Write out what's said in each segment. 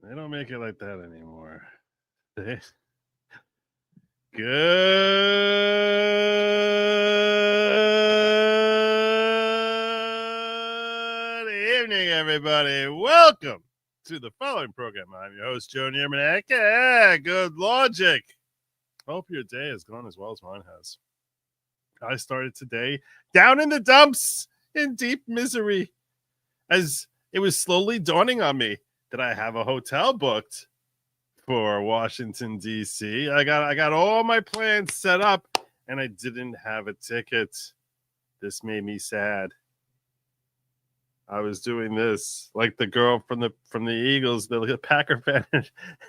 They don't make it like that anymore. Good evening, everybody. Welcome to the following program. I'm your host, Joe Nierman. Yeah, good Lawgic. Hope your day has gone as well as mine has. I started today down in the dumps in deep misery as it was slowly dawning on me that I have a hotel booked for Washington, D.C. I got all my plans set up and I didn't have a ticket. This made me sad. I was doing this like the girl from the Eagles, the Packer fan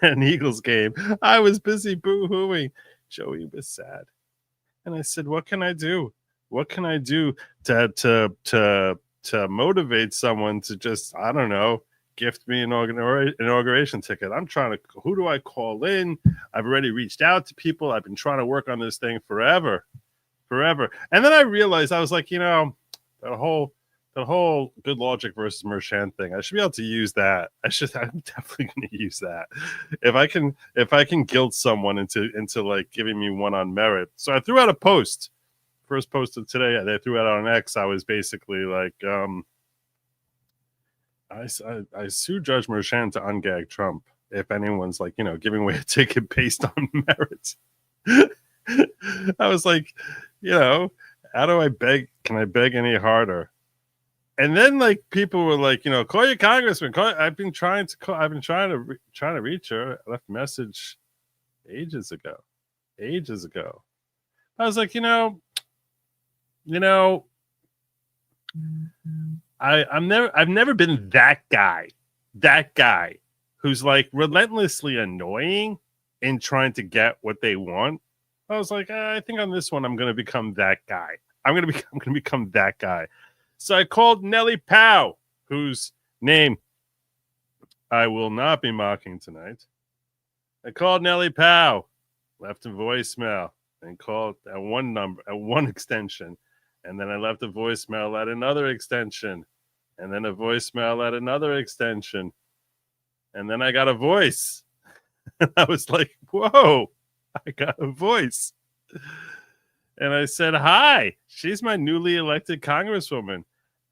and Eagles game. I was busy boo-hooing. Joey was sad. And I said, what can I do? What can I do to motivate someone to just, I don't know, gift me an inauguration ticket? I'm trying to, who do I call in? I've already reached out to people. I've been trying to work on this thing forever. And then I realized, I was like, that whole good Lawgic versus Merchant thing, I should be able to use that. I'm definitely going to use that. If I can guilt someone into like giving me one on merit. So I threw out a post. First post of today, they threw it out on X. I was basically like, I sue Judge Merchant to ungag Trump if anyone's like, giving away a ticket based on merit. I was like, how do I beg? Can I beg any harder? And then like people were like, call your congressman. I've been trying to reach her. I left a message ages ago. I was like, I've never been that guy who's like relentlessly annoying in trying to get what they want. I was like, I think on this one I'm going to become that guy. I'm going to become that guy. So I called Nellie Powell, whose name I will not be mocking tonight. I called Nellie Powell, left a voicemail, and called at one extension. And then I left a voicemail at another extension. And then a voicemail at another extension. And then I got a voice. And I was like, whoa, I got a voice. And I said, hi, she's my newly elected congresswoman.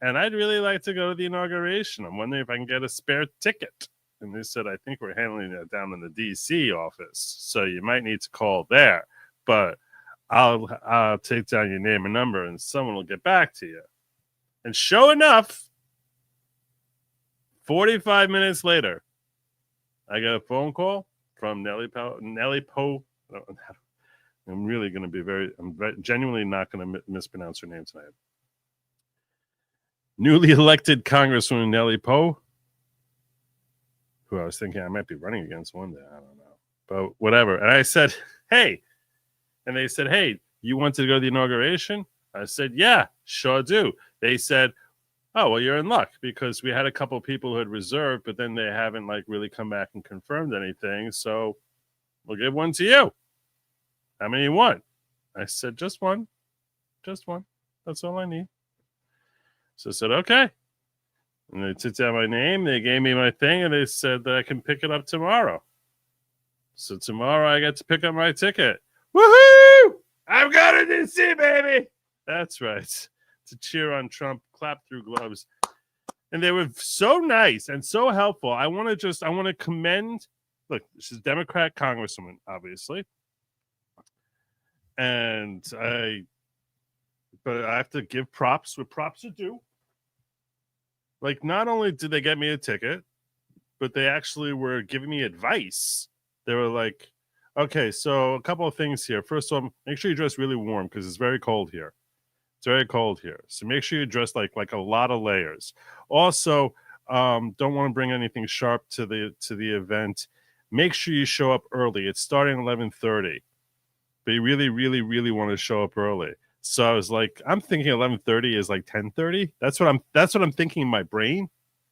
And I'd really like to go to the inauguration. I'm wondering if I can get a spare ticket. And they said, I think we're handling that down in the D.C. office. So you might need to call there. But I'll take down your name and number and someone will get back to you. And sure enough, 45 minutes later, I got a phone call from Nellie Poe. I'm really going to be I'm genuinely not going to mispronounce her name tonight. Newly elected Congresswoman Nellie Poe, who I was thinking I might be running against one day. I don't know. But whatever. And I said, hey. And they said, hey, you want to go to the inauguration? I said, yeah, sure do. They said, oh, well, you're in luck because we had a couple of people who had reserved, but then they haven't like really come back and confirmed anything. So we'll give one to you. How many you want? I said, just one. Just one. That's all I need. So I said, okay. And they took down my name. They gave me my thing, and they said that I can pick it up tomorrow. So tomorrow I get to pick up my ticket. Woohoo! I've got a DC, baby! That's right. To cheer on Trump, clap through gloves. And they were so nice and so helpful. I want to commend, look, she's a Democrat congresswoman, obviously. But I have to give props where props are due. Like, not only did they get me a ticket, but they actually were giving me advice. They were like, okay, so a couple of things here. First of all, make sure you dress really warm because it's very cold here. It's very cold here. So make sure you dress like a lot of layers. Also, don't want to bring anything sharp to the event. Make sure you show up early. It's starting 11:30. But you really, really, really want to show up early. So I was like, I'm thinking 11:30 is like 10:30. That's what I'm thinking in my brain.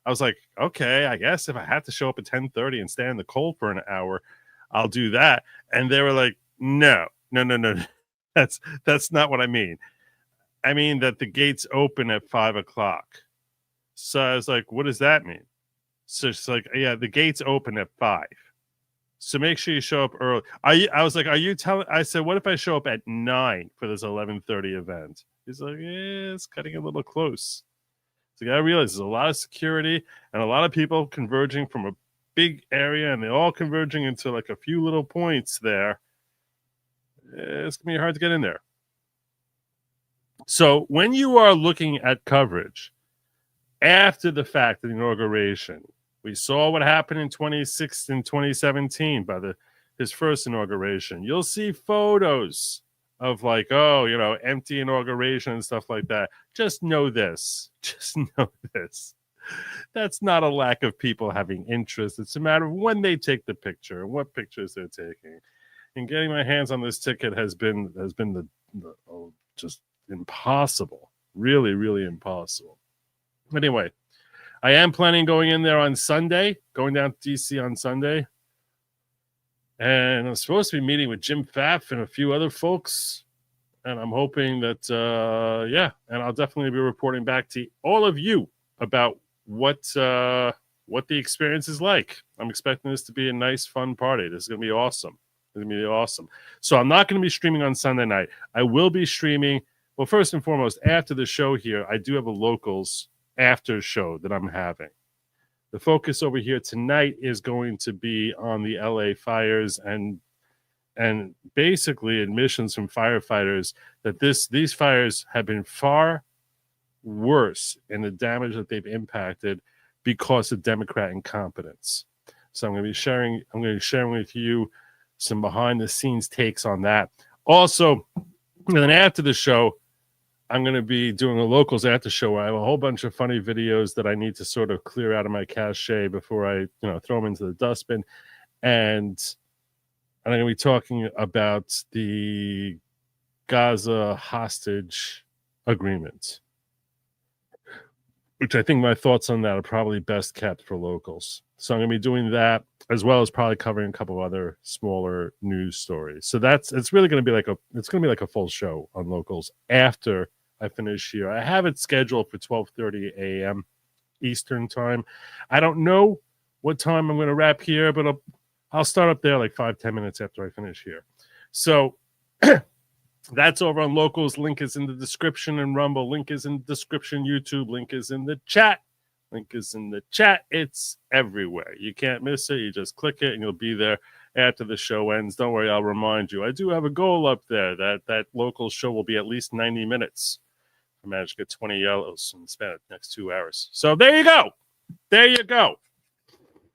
I was like, okay, I guess if I have to show up at 10:30 and stay in the cold for an hour, I'll do that. And they were like, no. That's not what I mean. I mean that the gates open at 5:00. So I was like, what does that mean? So it's like, yeah, the gates open at 5. So make sure you show up early. I was like, are you telling? I said, what if I show up at 9 for this 11:30 event? He's like, yeah, it's cutting a little close. So you gotta realize there's a lot of security and a lot of people converging from a big area, and they're all converging into like a few little points there. It's gonna be hard to get in there. So when you are looking at coverage after the fact of the inauguration, we saw what happened in 2017 by his first inauguration. You'll see photos of like, oh, empty inauguration and stuff like that. Just know this. Just know this. That's not a lack of people having interest. It's a matter of when they take the picture and what pictures they're taking. And getting my hands on this ticket has been just impossible. Really, really impossible. Anyway, I am planning going in there on Sunday, going down to DC on Sunday. And I'm supposed to be meeting with Jim Pfaff and a few other folks. And I'm hoping that, and I'll definitely be reporting back to all of you about what the experience is like. I'm expecting this to be a nice, fun party. This is going to be awesome. It's going to be awesome. So I'm not going to be streaming on Sunday night. I will be streaming. Well, first and foremost, after the show here, I do have a locals after show that I'm having. The focus over here tonight is going to be on the LA fires and basically admissions from firefighters that these fires have been far worse in the damage that they've impacted because of Democrat incompetence. So I'm going to be sharing with you some behind the scenes takes on that. Also, and then after the show, I'm going to be doing a locals after show where I have a whole bunch of funny videos that I need to sort of clear out of my cache before I, throw them into the dustbin. And I'm going to be talking about the Gaza hostage agreement, which I think my thoughts on that are probably best kept for locals. So I'm going to be doing that, as well as probably covering a couple of other smaller news stories. So it's really going to be like a full show on locals after I finish here. I have it scheduled for 12:30 a.m. Eastern time. I don't know what time I'm going to wrap here, but I'll start up there like 5-10 minutes after I finish here. So that's over on locals. Link is in the description in Rumble. Link is in the description YouTube. Link is in the chat. Link is in the chat. It's everywhere. You can't miss it. You just click it and you'll be there after the show ends. Don't worry, I'll remind you. I do have a goal up there that local show will be at least 90 minutes. I managed to get 20 yellows and spend the next 2 hours. So there you go. There you go.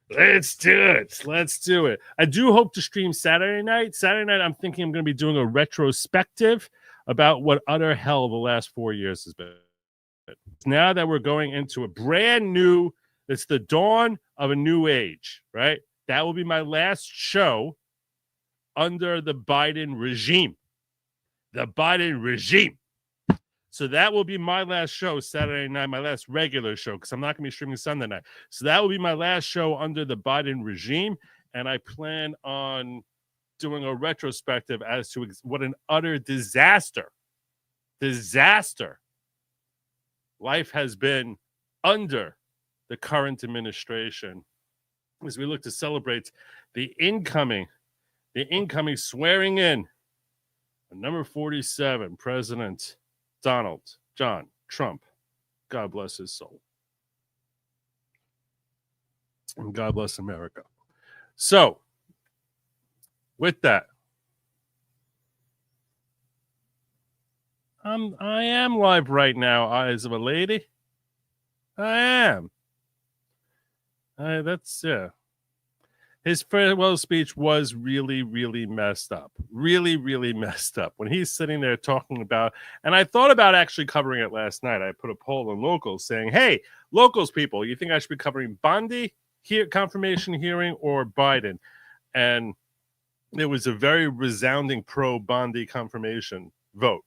Let's do it. Let's do it. I do hope to stream Saturday night. Saturday night, I'm thinking I'm going to be doing a retrospective about what utter hell the last 4 years has been. Now that we're going into a brand new, it's the dawn of a new age, right? That will be my last show under the Biden regime. The Biden regime. So that will be my last show Saturday night, my last regular show, because I'm not going to be streaming Sunday night. So that will be my last show under the Biden regime. And I plan on doing a retrospective as to what an utter disaster life has been under the current administration as we look to celebrate the incoming swearing in of number 47, President Donald John Trump. God bless his soul. And God bless America. So, with that, I am live right now, Eyes of a Lady. I am. His farewell speech was really, really messed up. Really, really messed up. When he's sitting there talking about, and I thought about actually covering it last night. I put a poll on locals saying, hey, locals people, you think I should be covering Bondi confirmation hearing or Biden? And it was a very resounding pro-Bondi confirmation vote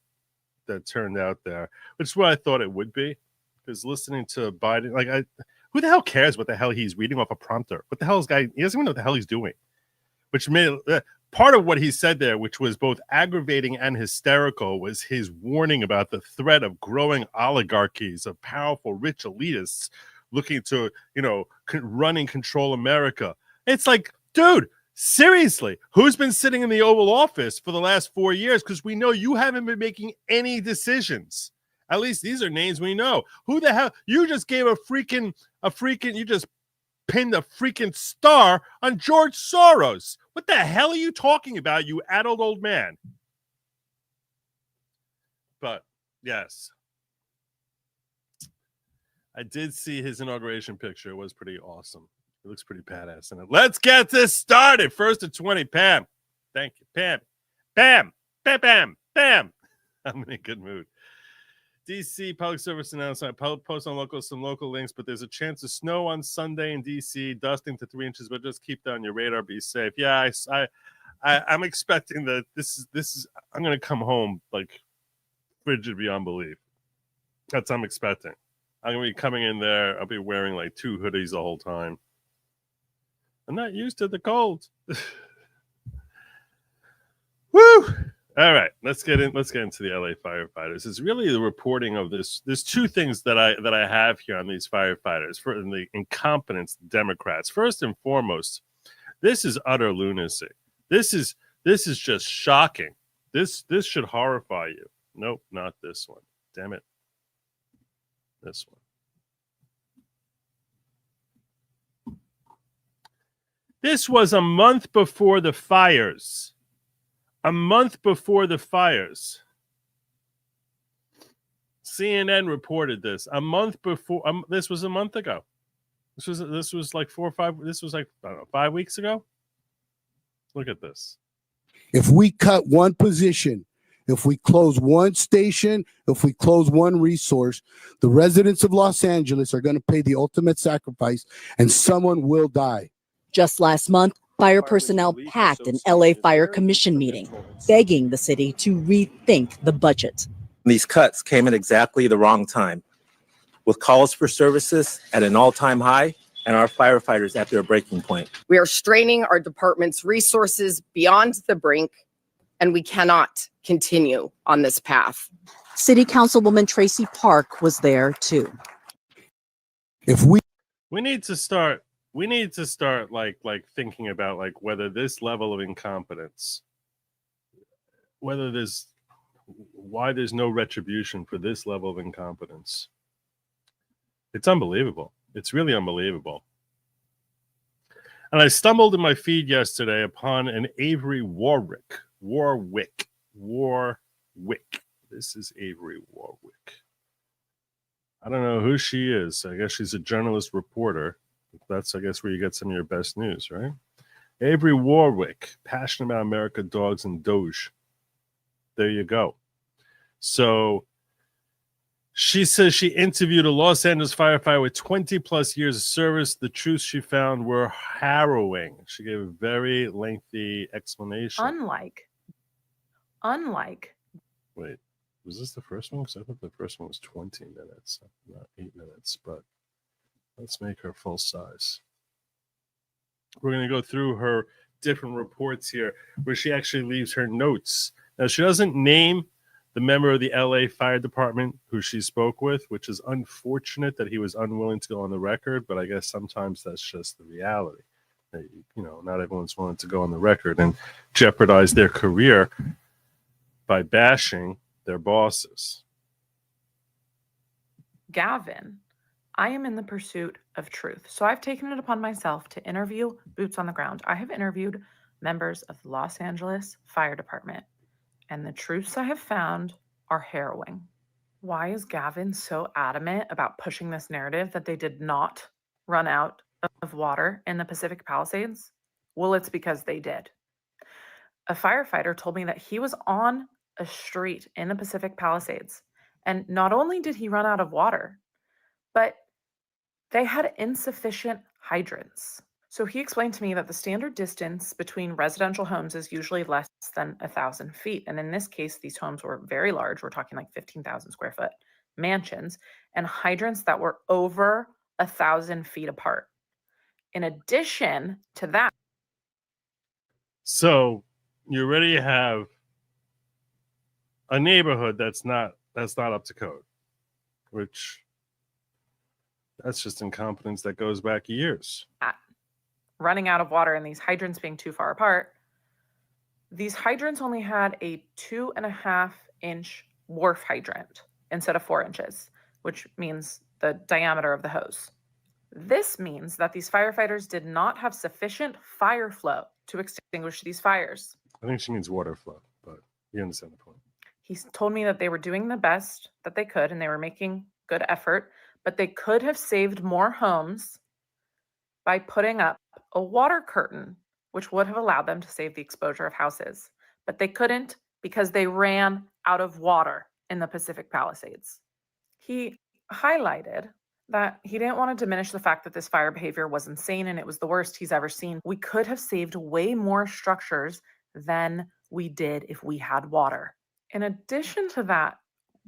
that turned out there, which is what I thought it would be. Because listening to Biden, who the hell cares what the hell he's reading off a prompter? What the hell is guy? He doesn't even know what the hell he's doing. Which made part of what he said there, which was both aggravating and hysterical, was his warning about the threat of growing oligarchies of powerful, rich elitists looking to, run and control America. It's like, dude, seriously, who's been sitting in the Oval Office for the last 4 years? Because we know you haven't been making any decisions. At least these are names we know. Who the hell? You just gave you just pinned a freaking star on George Soros. What the hell are you talking about, you adult old man? But yes, I did see his inauguration picture. It was pretty awesome. It looks pretty badass in it. Let's get this started. First to 20, Pam. Thank you, Pam. Pam. Bam, bam, bam. I'm in a good mood. DC public service announcement. Post on some local links, but there's a chance of snow on Sunday in DC, dusting to 3 inches. But just keep that on your radar. Be safe. Yeah, I'm expecting that. This is. I'm gonna come home like frigid beyond belief. That's what I'm expecting. I'm gonna be coming in there. I'll be wearing like 2 hoodies the whole time. I'm not used to the cold. Woo! All right, let's get into the LA firefighters. It's really the reporting of this. There's 2 things that I have here on these firefighters. For the incompetence of Democrats. First and foremost, this is utter lunacy. This is just shocking. This should horrify you. Nope, not this one. Damn it. This one. This was a month before the fires. A month before the fires. CNN reported this. A month before. This was a month ago. This was like 4 or 5. This was like, I don't know, 5 weeks ago. Look at this. If we cut one position, if we close one station, if we close one resource, the residents of Los Angeles are going to pay the ultimate sacrifice, and someone will die. Just last month, fire personnel packed an LA Fire Commission meeting, begging the city to rethink the budget. These cuts came at exactly the wrong time, with calls for services at an all-time high and our firefighters at their breaking point. We are straining our department's resources beyond the brink, and we cannot continue on this path. City Councilwoman Tracy Park was there too. If we need to start like thinking about like whether this level of incompetence, why there's no retribution for this level of incompetence. It's unbelievable. It's really unbelievable. And I stumbled in my feed yesterday upon an Avery Warwick. This is Avery Warwick. I don't know who she is. I guess she's a journalist reporter. That's, I guess, where you get some of your best news, right? Avery Warwick, passionate about America, dogs, and Doge. There you go. So she says she interviewed a Los Angeles firefighter with 20 plus years of service. The truths she found were harrowing. She gave a very lengthy explanation. Unlike. Wait, was this the first one? Because I thought the first one was 20 minutes, not 8 minutes, but let's make her full size. We're going to go through her different reports here where she actually leaves her notes. Now, she doesn't name the member of the LA Fire Department who she spoke with, which is unfortunate that he was unwilling to go on the record, but I guess sometimes that's just the reality. That, not everyone's willing to go on the record and jeopardize their career by bashing their bosses. Gavin, I am in the pursuit of truth. So I've taken it upon myself to interview boots on the ground. I have interviewed members of the Los Angeles Fire Department, and the truths I have found are harrowing. Why is Gavin so adamant about pushing this narrative that they did not run out of water in the Pacific Palisades? Well, it's because they did. A firefighter told me that he was on a street in the Pacific Palisades, and not only did he run out of water, but they had insufficient hydrants. So he explained to me that the standard distance between residential homes is usually less than 1,000 feet. And in this case, these homes were very large. We're talking like 15,000 square foot mansions and hydrants that were over 1,000 feet apart. In addition to that. So you already have a neighborhood that's not up to code, which That's just incompetence that goes back years. Running out of water and these hydrants being too far apart, these hydrants only had a 2.5-inch wharf hydrant instead of 4 inches, which means the diameter of the hose. This means that these firefighters did not have sufficient fire flow to extinguish these fires. I think she means water flow, but you understand the point. He told me that they were doing the best that they could and they were making good effort, but they could have saved more homes by putting up a water curtain, which would have allowed them to save the exposure of houses. But they couldn't because they ran out of water in the Pacific Palisades. He highlighted that he didn't want to diminish the fact that this fire behavior was insane and it was the worst he's ever seen. We could have saved way more structures than we did if we had water. In addition to that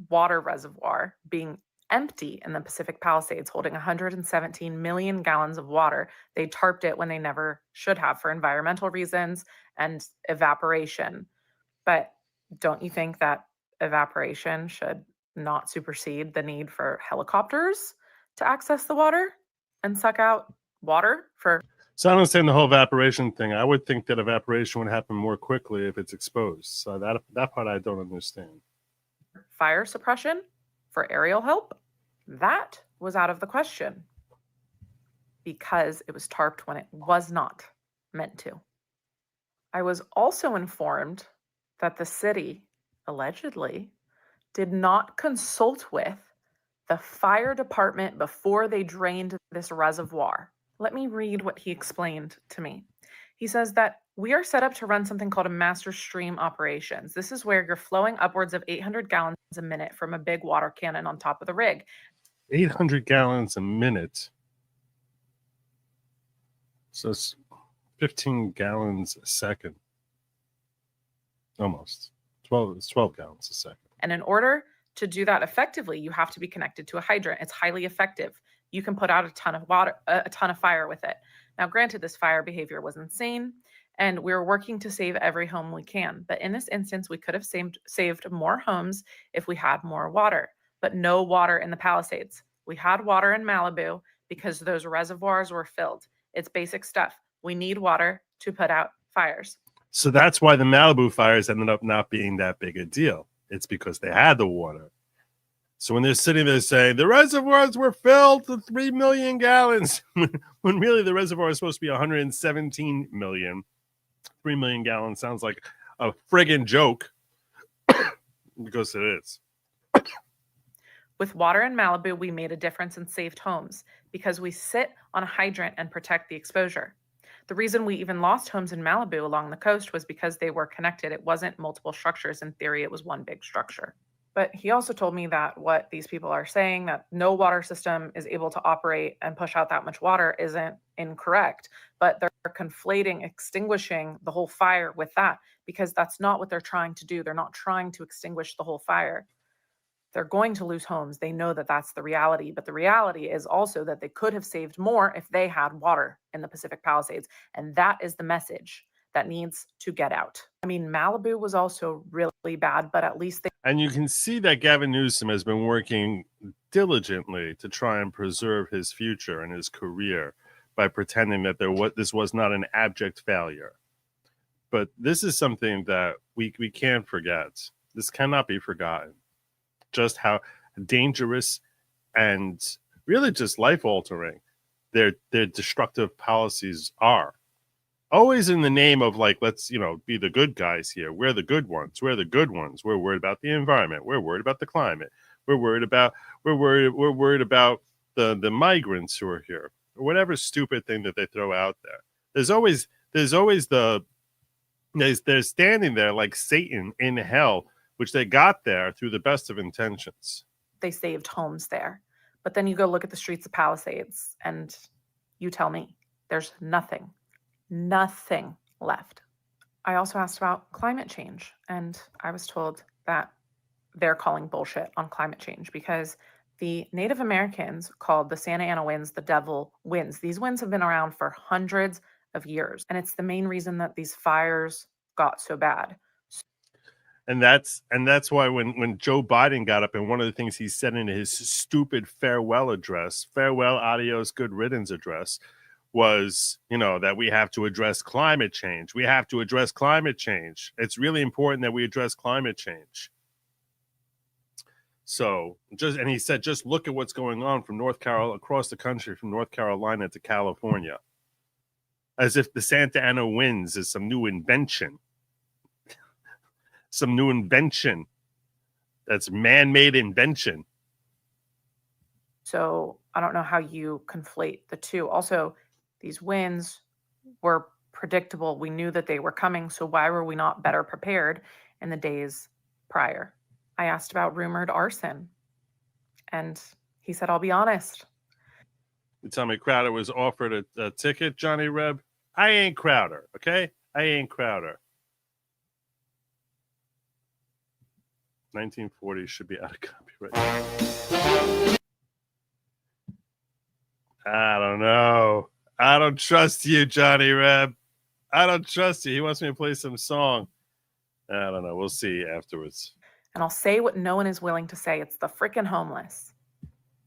water reservoir being empty in the Pacific Palisades, holding 117 million gallons of water, they tarped it when they never should have for environmental reasons and evaporation. But don't you think that evaporation should not supersede the need for helicopters to access the water and suck out water for? So I don't understand the whole evaporation thing. I would think that evaporation would happen more quickly if it's exposed. So that part I don't understand. Fire suppression for aerial help? That was out of the question because it was tarped when it was not meant to. I was also informed that the city allegedly did not consult with the fire department before they drained this reservoir. Let me read what he explained to me. He says that we are set up to run something called a master stream operations. This is where you're flowing upwards of 800 gallons a minute from a big water cannon on top of the rig. 800 gallons a minute. So it's 15 gallons a second. Almost. 12 gallons a second. And in order to do that effectively, you have to be connected to a hydrant. It's highly effective. You can put out a ton of fire with it. Now, granted, this fire behavior was insane, and we're working to save every home we can. But in this instance, we could have saved more homes if we had more water, but no water in the Palisades. We had water in Malibu because those reservoirs were filled. It's basic stuff. We need water to put out fires. So that's why the Malibu fires ended up not being that big a deal. It's because they had the water. So when they're sitting there saying the reservoirs were filled to 3 million gallons, when really the reservoir is supposed to be 117 million, 3 million gallons sounds like a friggin' joke because it is. With water in Malibu, we made a difference and saved homes because we sit on a hydrant and protect the exposure. The reason we even lost homes in Malibu along the coast was because they were connected. It wasn't multiple structures. In theory, it was one big structure. But he also told me that what these people are saying, that no water system is able to operate and push out that much water, isn't incorrect. But they're conflating extinguishing the whole fire with that because that's not what they're trying to do. They're not trying to extinguish the whole fire. They're going to lose homes. They know that that's the reality. But the reality is also that they could have saved more if they had water in the Pacific Palisades. And that is the message that needs to get out. I mean, Malibu was also really bad, but at least they... And you can see that Gavin Newsom has been working diligently to try and preserve his future and his career by pretending that this was not an abject failure. But this is something that we can't forget. This cannot be forgotten. Just how dangerous and really just life-altering their destructive policies are. Always in the name of like, let's, be the good guys here. We're the good ones. We're the good ones. We're worried about the environment. We're worried about the climate. We're worried about the migrants who are here, or whatever stupid thing that they throw out there. They're standing there like Satan in hell, which they got there through the best of intentions. They saved homes there. But then you go look at the streets of Palisades and you tell me there's nothing left. I also asked about climate change, and I was told that they're calling bullshit on climate change because the Native Americans called the Santa Ana winds the devil winds. These winds have been around for hundreds of years, and it's the main reason that these fires got so bad. And that's why when Joe Biden got up, and one of the things he said in his stupid farewell address, farewell, adios, good riddance address, was, that we have to address climate change. We have to address climate change. It's really important that we address climate change. So and he said, just look at what's going on from across the country, from North Carolina to California, as if the Santa Ana winds is some new invention. Some new invention that's man-made invention. So I don't know how you conflate the two. Also, these winds were predictable. We knew that they were coming. So why were we not better prepared in the days prior? I asked about rumored arson, and he said, I'll be honest. You tell me Crowder was offered a ticket, Johnny Reb? I ain't Crowder, okay? I ain't Crowder. 1940 should be out of copyright. I don't know. I don't trust you, Johnny Reb. I don't trust you. He wants me to play some song. I don't know. We'll see afterwards. And I'll say what no one is willing to say. It's the freaking homeless.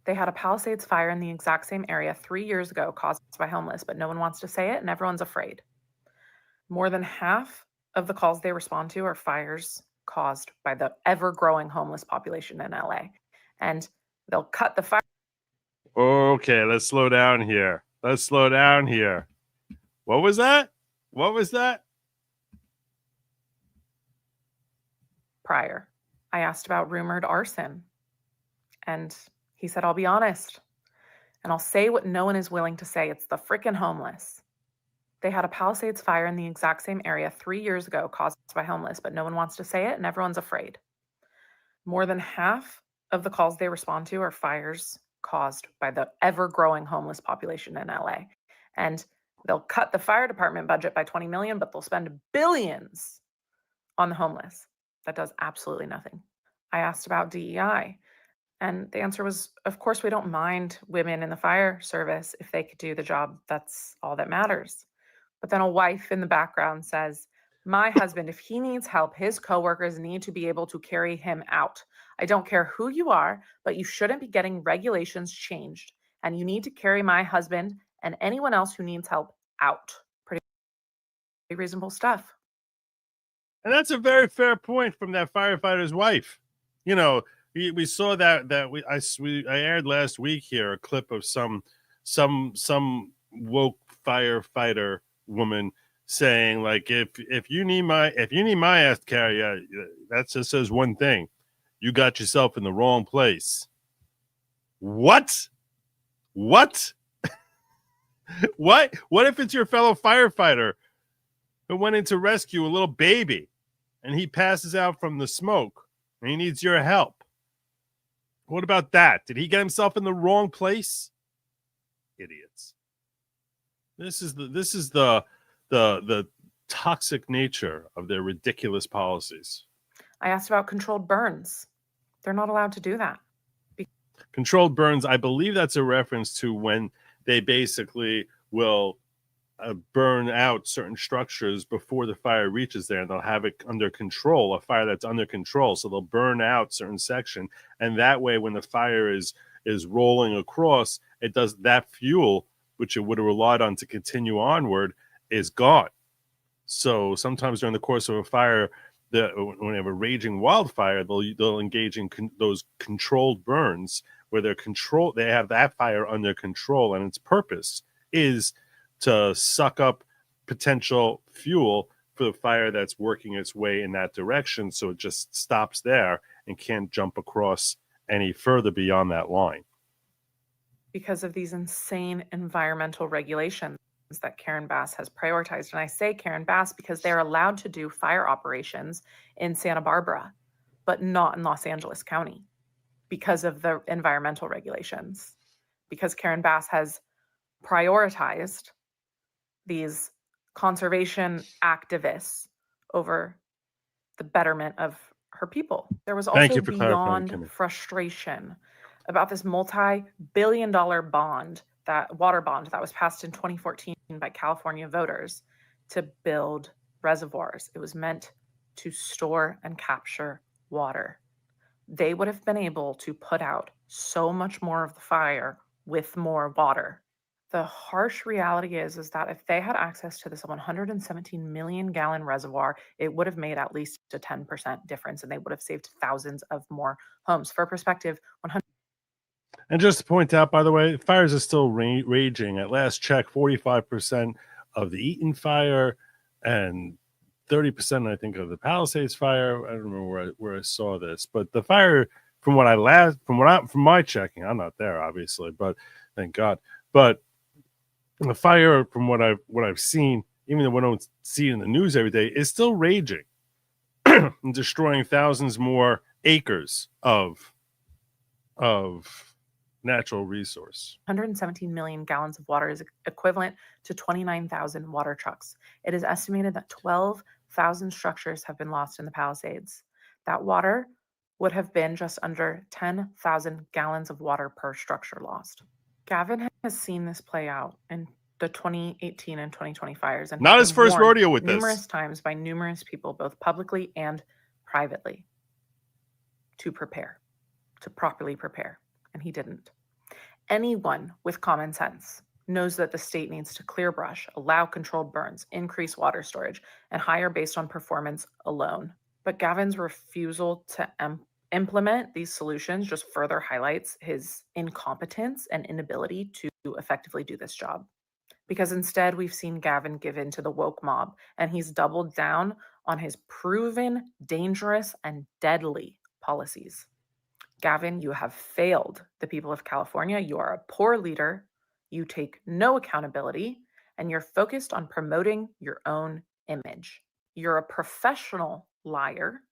They had a Palisades fire in the exact same area 3 years ago caused by homeless, but no one wants to say it and everyone's afraid. More than half of the calls they respond to are fires caused by the ever-growing homeless population in LA. And they'll cut the fire. Okay, let's slow down here. What was that? Prior, I asked about rumored arson, and he said, I'll be honest, and I'll say what no one is willing to say. It's the freaking homeless. They had a Palisades fire in the exact same area 3 years ago caused by homeless, but no one wants to say it and everyone's afraid. More than half of the calls they respond to are fires caused by the ever-growing homeless population in LA. And they'll cut the fire department budget by $20 million, but they'll spend billions on the homeless. That does absolutely nothing. I asked about DEI, and the answer was, of course, we don't mind women in the fire service if they could do the job. That's all that matters. But then a wife in the background says, my husband, if he needs help, his coworkers need to be able to carry him out. I don't care who you are, but you shouldn't be getting regulations changed. And you need to carry my husband and anyone else who needs help out. Pretty reasonable stuff. And that's a very fair point from that firefighter's wife. We saw I aired last week here a clip of some woke firefighter woman saying, like, if you need my ass to carry out, that just says one thing: you got yourself in the wrong place. What? What if it's your fellow firefighter who went in to rescue a little baby and he passes out from the smoke and he needs your help? What about that? Did he get himself in the wrong place? Idiots. This is the toxic nature of their ridiculous policies. I asked about controlled burns. They're not allowed to do that. Controlled burns, I believe that's a reference to when they basically will burn out certain structures before the fire reaches there, and they'll have it under control, a fire that's under control. So they'll burn out certain section, and that way when the fire is rolling across, it does that fuel, which it would have relied on to continue onward, is gone. So sometimes during the course of a fire, when they have a raging wildfire, they'll engage in those controlled burns where they have that fire under control, and its purpose is to suck up potential fuel for the fire that's working its way in that direction, so it just stops there and can't jump across any further beyond that line. Because of these insane environmental regulations that Karen Bass has prioritized. And I say Karen Bass because they're allowed to do fire operations in Santa Barbara, but not in Los Angeles County because of the environmental regulations. Because Karen Bass has prioritized these conservation activists over the betterment of her people. There was also beyond frustration about this multi-billion-dollar water bond that was passed in 2014 by California voters to build reservoirs. It was meant to store and capture water. They would have been able to put out so much more of the fire with more water. The harsh reality is that if they had access to this 117 million gallon reservoir, it would have made at least a 10% difference, and they would have saved thousands of more homes. For perspective, 100. And just to point out, by the way, fires are still raging. At last check, 45% of the Eaton fire and 30%, I think, of the Palisades fire. I don't remember where I saw this, but the fire, from my checking, I'm not there, obviously, but thank God. But the fire, from what I've seen, even though we don't see it in the news every day, is still raging and destroying thousands more acres of natural resource. 117 million gallons of water is equivalent to 29,000 water trucks. It is estimated that 12,000 structures have been lost in the Palisades. That water would have been just under 10,000 gallons of water per structure lost. Gavin has seen this play out in the 2018 and 2020 fires, and not his first rodeo with numerous this. times by numerous people, both publicly and privately, to properly prepare, and he didn't. Anyone with common sense knows that the state needs to clear brush, allow controlled burns, increase water storage, and hire based on performance alone. But Gavin's refusal to implement these solutions just further highlights his incompetence and inability to effectively do this job. Because instead, we've seen Gavin give in to the woke mob, and he's doubled down on his proven dangerous and deadly policies. Gavin, you have failed the people of California. You are a poor leader. You take no accountability, and you're focused on promoting your own image. You're a professional liar.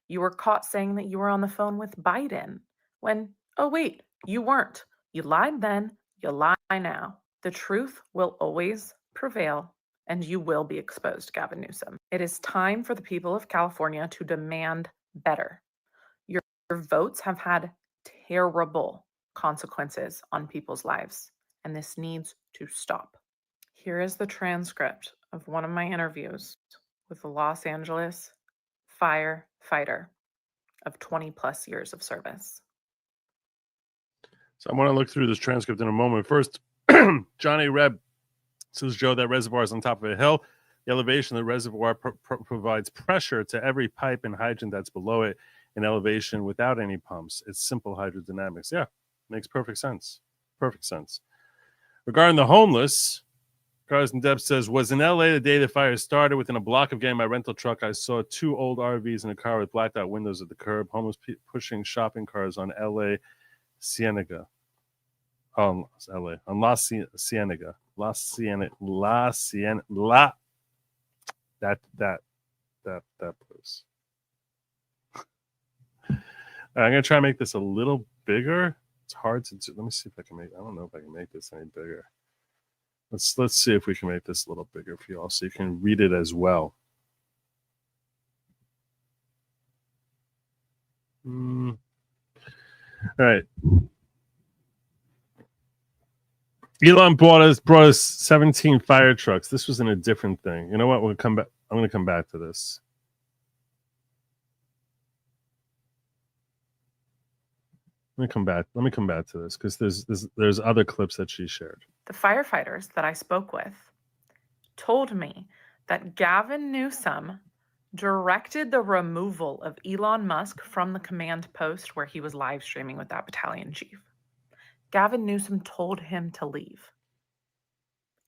You were caught saying that you were on the phone with Biden when, oh wait, you weren't. You lied then, you lie now. The truth will always prevail, and you will be exposed, Gavin Newsom. It is time for the people of California to demand better. Your votes have had terrible consequences on people's lives, and this needs to stop. Here is the transcript of one of my interviews with a Los Angeles firefighter of 20 plus years of service. So I want to look through this transcript in a moment. First, Johnny Reb says, Joe, that reservoir is on top of a hill. The elevation of the reservoir provides pressure to every pipe and hydrant that's below it in elevation without any pumps. It's simple hydrodynamics. Yeah, makes perfect sense. Perfect sense. Regarding the homeless, Cars and Depp says, was in LA the day the fire started. Within a block of getting my rental truck, I saw 2 old RVs in a car with blacked out windows at the curb, homeless pushing shopping cars on LA Cienega. On LA, on La Cienega. That place. I'm gonna try and make this a little bigger. It's hard to do. Let me see if I can make. I don't know if I can make this any bigger. Let's see if we can make this a little bigger for you all, so you can read it as well. All right. Elon brought us 17 fire trucks. This was in a different thing. You know what? We'll come back. I'm going to come back to this. Let me come back to this because there's other clips that she shared. The firefighters that I spoke with told me that Gavin Newsom directed the removal of Elon Musk from the command post where he was live streaming with that battalion chief. Gavin Newsom told him to leave.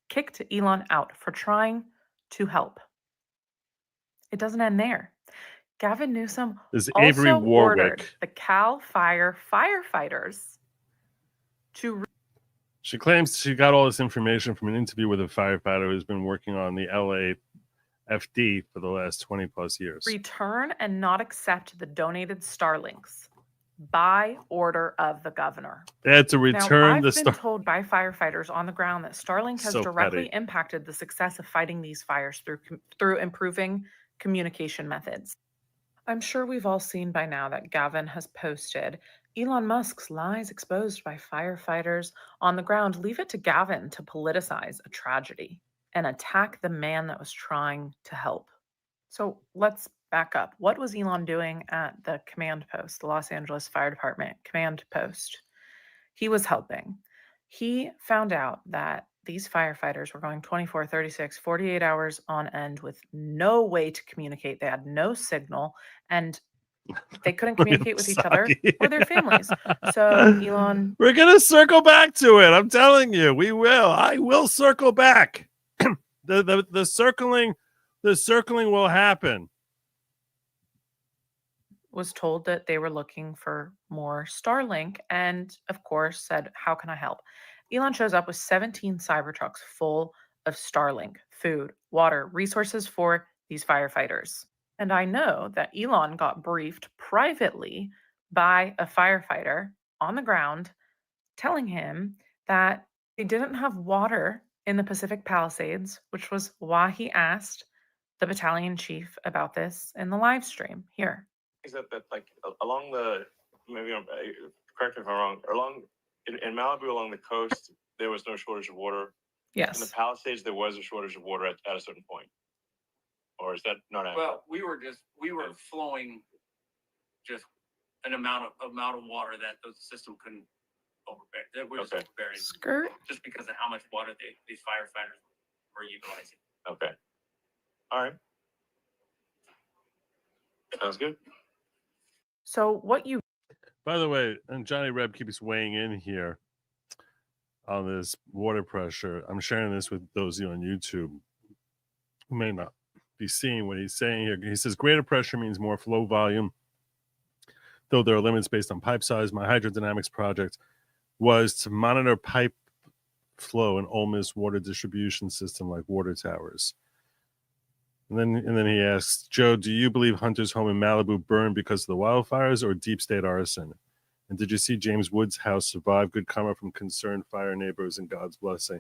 Kicked Elon out for trying to help. It doesn't end there. Gavin Newsom also ordered the Cal Fire firefighters to... She claims she got all this information from an interview with a firefighter who's been working on the LAFD for the last 20 plus years. Return and not accept the donated Starlinks by order of the governor. They had to return I've been told by firefighters on the ground that Starlink has directly impacted the success of fighting these fires through improving communication methods. I'm sure we've all seen by now that Gavin has posted Elon Musk's lies exposed by firefighters on the ground. Leave it to Gavin to politicize a tragedy and attack the man that was trying to help. So let's back up. What was Elon doing at the command post, the Los Angeles Fire Department command post? He was helping. He found out that these firefighters were going 24, 36, 48 hours on end with no way to communicate. They had no signal and they couldn't communicate with each other or their families. So Elon, we're gonna circle back to it. I'm telling you, we will. I will circle back. the circling will happen. was told that they were looking for more Starlink and, of course, said, how can I help? Elon shows up with 17 Cybertrucks full of Starlink, food, water, resources for these firefighters. And I know that Elon got briefed privately by a firefighter on the ground telling him that they didn't have water in the Pacific Palisades, which was why he asked the battalion chief about this in the live stream here. Is that like along the, maybe correct me if I'm wrong, in Malibu along the coast there was no shortage of water. In the Yes. Palisades there was a shortage of water at a certain point, or is that not accurate? Well, we were flowing just an amount of water that the system couldn't overbear. That we're just Okay. overbearing Skirt. just because of how much water these firefighters were utilizing. Okay. All right. Sounds good. So what you By the way, and Johnny Reb keeps weighing in here on this water pressure. I'm sharing this with those of you on YouTube who may not be seeing what he's saying here. He says greater pressure means more flow volume, though there are limits based on pipe size. My hydrodynamics project was to monitor pipe flow in Ole Miss water distribution system like water towers. And then he asks, Joe, do you believe Hunter's home in Malibu burned because of the wildfires or deep state arson? And did you see James Wood's house survive? Good karma from concerned fire neighbors and God's blessing.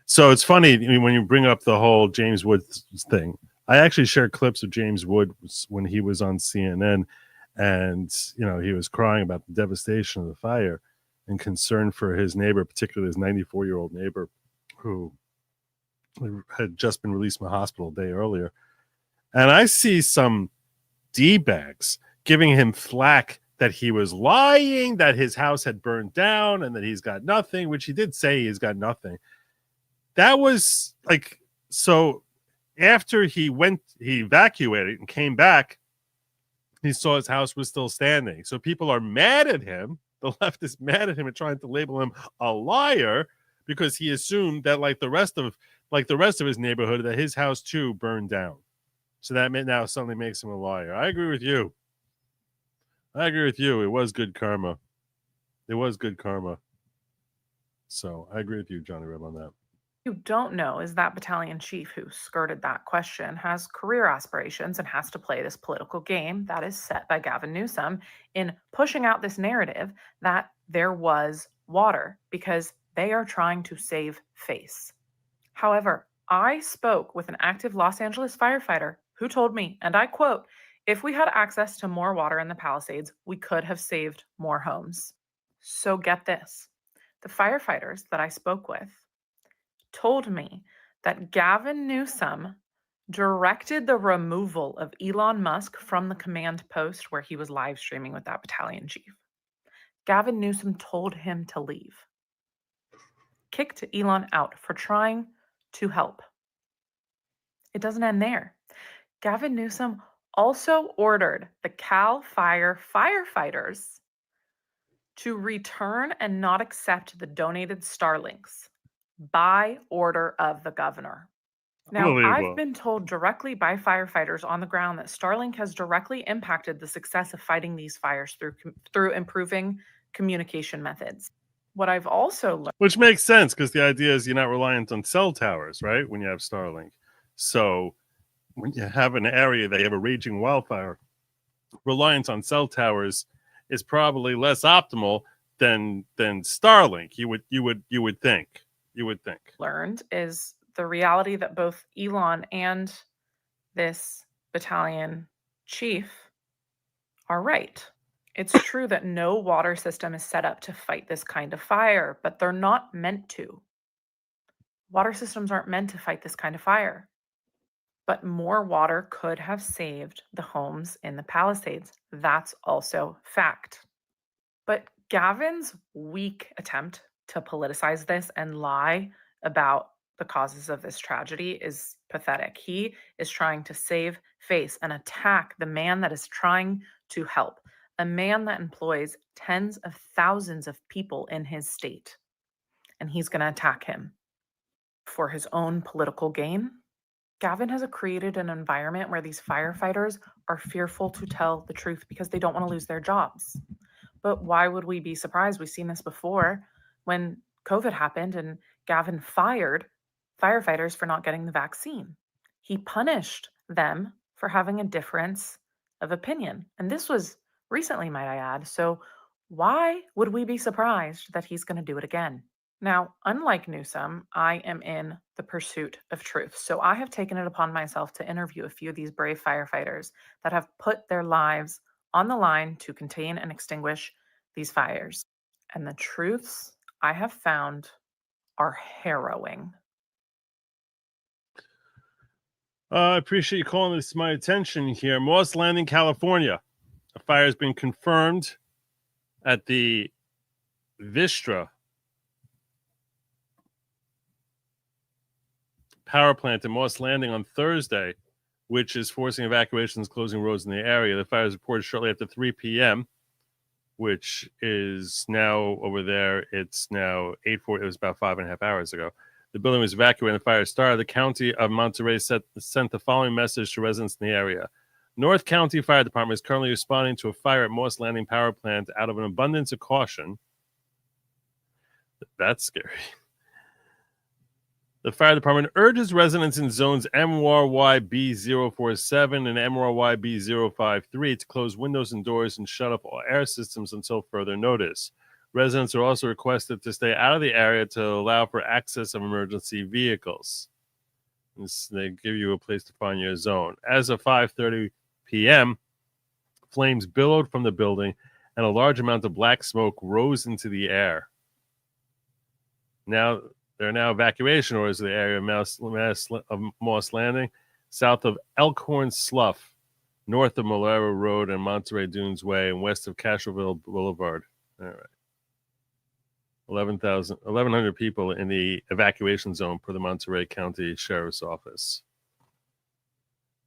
So it's funny, I mean, when you bring up the whole James Wood thing. I actually shared clips of James Wood when he was on CNN, and he was crying about the devastation of the fire and concern for his neighbor, particularly his 94-year-old neighbor who had just been released from the hospital a day earlier. And I see some D-bags giving him flack that he was lying, that his house had burned down and that he's got nothing, which he did say he's got nothing. That was like, so after he evacuated and came back, he saw his house was still standing. So people are mad at him. The left is mad at him and trying to label him a liar because he assumed that like the rest of his neighborhood, that his house too burned down. So that now suddenly makes him a liar. I agree with you. It was good karma. So I agree with you, Johnny Reb, on that. you don't know is that battalion chief who skirted that question has career aspirations and has to play this political game that is set by Gavin Newsom in pushing out this narrative that there was water because they are trying to save face. However, I spoke with an active Los Angeles firefighter who told me, and I quote, if we had access to more water in the Palisades, we could have saved more homes. So get this. The firefighters that I spoke with told me that Gavin Newsom directed the removal of Elon Musk from the command post where he was live streaming with that battalion chief. Gavin Newsom told him to leave. Kicked Elon out for trying to help. It doesn't end there. Gavin Newsom also ordered the Cal Fire firefighters to return and not accept the donated Starlinks by order of the governor. Now, I've been told directly by firefighters on the ground that Starlink has directly impacted the success of fighting these fires through improving communication methods. What I've also learned, which makes sense because the idea is you're not reliant on cell towers, right? When you have Starlink. So when you have an area that you have a raging wildfire, reliance on cell towers is probably less optimal than Starlink. You would think. learned is the reality that both Elon and this battalion chief are right. It's true that no water system is set up to fight this kind of fire, but they're not meant to. Water systems aren't meant to fight this kind of fire. But more water could have saved the homes in the Palisades. That's also fact. But Gavin's weak attempt to politicize this and lie about the causes of this tragedy is pathetic. He is trying to save face and attack the man that is trying to help, a man that employs tens of thousands of people in his state. And he's going to attack him for his own political gain. Gavin has created an environment where these firefighters are fearful to tell the truth because they don't want to lose their jobs. But why would we be surprised? We've seen this before when COVID happened and Gavin fired firefighters for not getting the vaccine. He punished them for having a difference of opinion. And this was recently, might I add. So why would we be surprised that he's going to do it again? Now, unlike Newsom, I am in the pursuit of truth. So I have taken it upon myself to interview a few of these brave firefighters that have put their lives on the line to contain and extinguish these fires. And the truths I have found are harrowing. I appreciate you calling this to my attention here. Moss Landing, California. A fire has been confirmed at the Vistra power plant in Moss Landing on Thursday, which is forcing evacuations, closing roads in the area. The fire was reported shortly after 3 p.m., which is now over there. It's now 8:40. It was about 5.5 hours ago. The building was evacuated and the fire started. The county of Monterey sent the following message to residents in the area. North County Fire Department is currently responding to a fire at Moss Landing Power Plant out of an abundance of caution. That's scary. The fire department urges residents in zones MRYB047 and MRYB053 to close windows and doors and shut off all air systems until further notice. Residents are also requested to stay out of the area to allow for access of emergency vehicles. They give you a place to find your zone. As of 5:30 p.m., flames billowed from the building and a large amount of black smoke rose into the air. There are now evacuation orders in the area of Moss Landing, south of Elkhorn Slough, north of Malera Road and Monterey Dunes Way, and west of Castroville Boulevard. All right. 1,100 people in the evacuation zone per the Monterey County Sheriff's Office.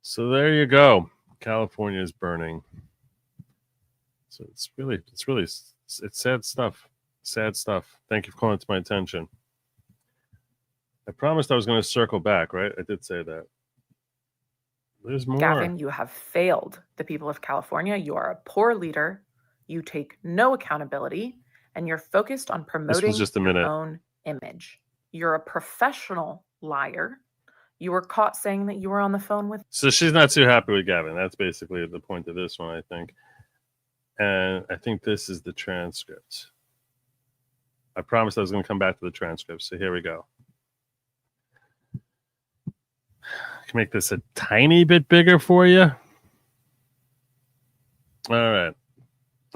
So there you go. California is burning. So it's sad stuff. Sad stuff. Thank you for calling it to my attention. I promised I was going to circle back, right? I did say that. There's more. Gavin, you have failed the people of California. You are a poor leader. You take no accountability, and you're focused on promoting your own image. You're a professional liar. You were caught saying that you were on the phone with. So she's not too happy with Gavin. That's basically the point of this one, I think. And I think this is the transcript. I promised I was going to come back to the transcript. So here we go. I can make this a tiny bit bigger for you. All right.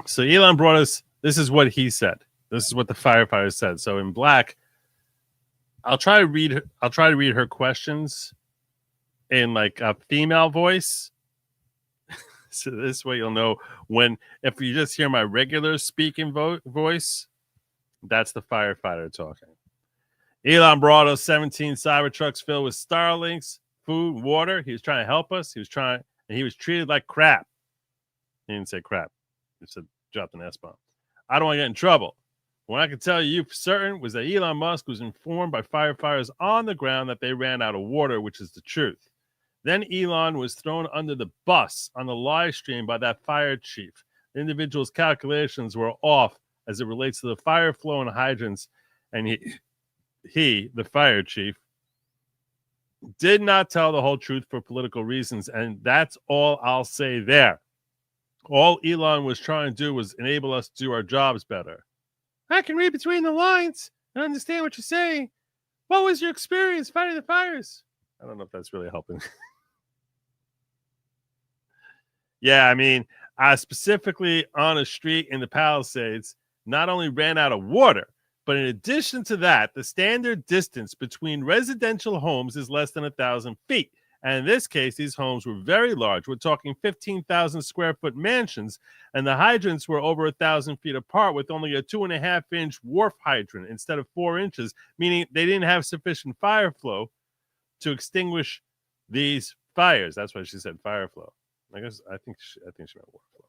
So Elon brought us, this is what he said. This is what the firefighter said. So in black, I'll try to read her questions in like a female voice. So this way you'll know if you just hear my regular speaking voice, that's the firefighter talking. Elon brought us 17 Cybertrucks filled with Starlinks, food, water. He was trying to help us. He was treated like crap. He didn't say crap. He said, dropped an S-bomb. I don't want to get in trouble. What I can tell you for certain was that Elon Musk was informed by firefighters on the ground that they ran out of water, which is the truth. Then Elon was thrown under the bus on the live stream by that fire chief. The individual's calculations were off as it relates to the fire flow and hydrants, and he, the fire chief, did not tell the whole truth for political reasons, and that's all I'll say there. All Elon was trying to do was enable us to do our jobs better. I can read between the lines and understand what you're saying. What was your experience fighting the fires? I don't know if that's really helping. Yeah, I mean, specifically on a street in the Palisades, not only ran out of water, but in addition to that, the standard distance between residential homes is less than 1,000 feet. And in this case, these homes were very large. We're talking 15,000 square foot mansions, and the hydrants were over 1,000 feet apart with only a 2.5-inch wharf hydrant instead of 4 inches, meaning they didn't have sufficient fire flow to extinguish these fires. That's why she said fire flow. I think she meant wharf flow.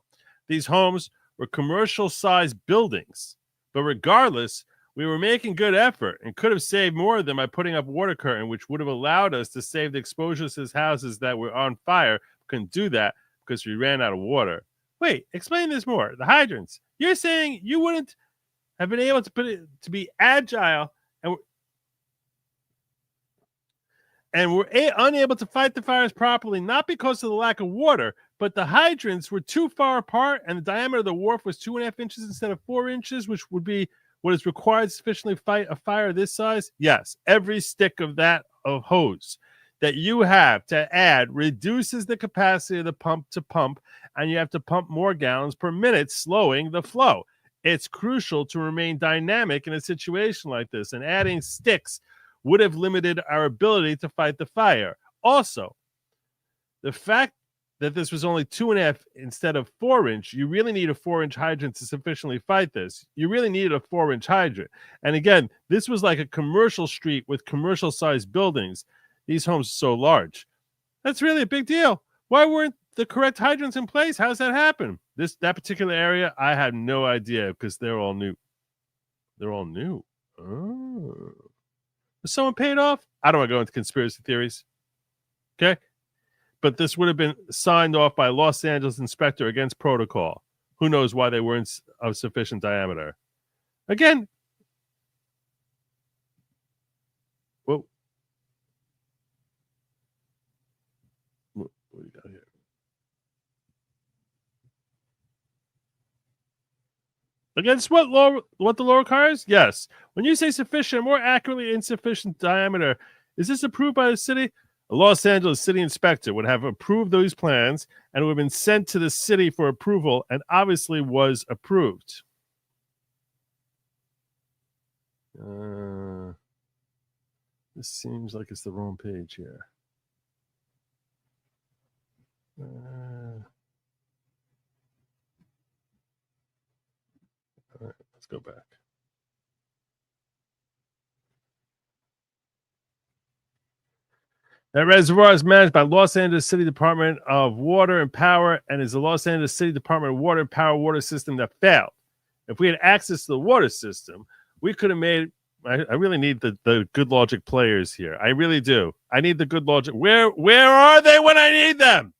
These homes were commercial-sized buildings, but regardless, we were making good effort and could have saved more of them by putting up water curtain, which would have allowed us to save the exposures to houses that were on fire. Couldn't do that because we ran out of water. Wait, explain this more. The hydrants. You're saying you wouldn't have been able to put it to be agile and were unable to fight the fires properly, not because of the lack of water, but the hydrants were too far apart and the diameter of the wharf was 2.5 inches instead of 4 inches, which would be what is required to sufficiently fight a fire this size? Yes, every stick of that hose that you have to add reduces the capacity of the pump to pump, and you have to pump more gallons per minute, slowing the flow. It's crucial to remain dynamic in a situation like this, and adding sticks would have limited our ability to fight the fire. Also, the fact that this was only 2.5 instead of 4-inch, you really need a 4-inch hydrant to sufficiently fight this. You really needed a 4-inch hydrant. And again, this was like a commercial street with commercial-sized buildings. These homes are so large. That's really a big deal. Why weren't the correct hydrants in place? How does that happen? That particular area, I have no idea because they're all new. They're all new. Oh. Was someone paid off? I don't want to go into conspiracy theories. Okay? But this would have been signed off by a Los Angeles inspector against protocol. Who knows why they weren't of sufficient diameter? Again, whoa. What do you got here? Against what the law requires? Yes. When you say sufficient, more accurately insufficient diameter, is this approved by the city? A Los Angeles city inspector would have approved those plans and would have been sent to the city for approval and obviously was approved. This seems like it's the wrong page here. All right, let's go back. That reservoir is managed by Los Angeles City Department of Water and Power and is the Los Angeles City Department of Water and Power water system that failed. If we had access to the water system, we could have made. I really need the good logic players here. I really do. I need the good logic. Where are they when I need them?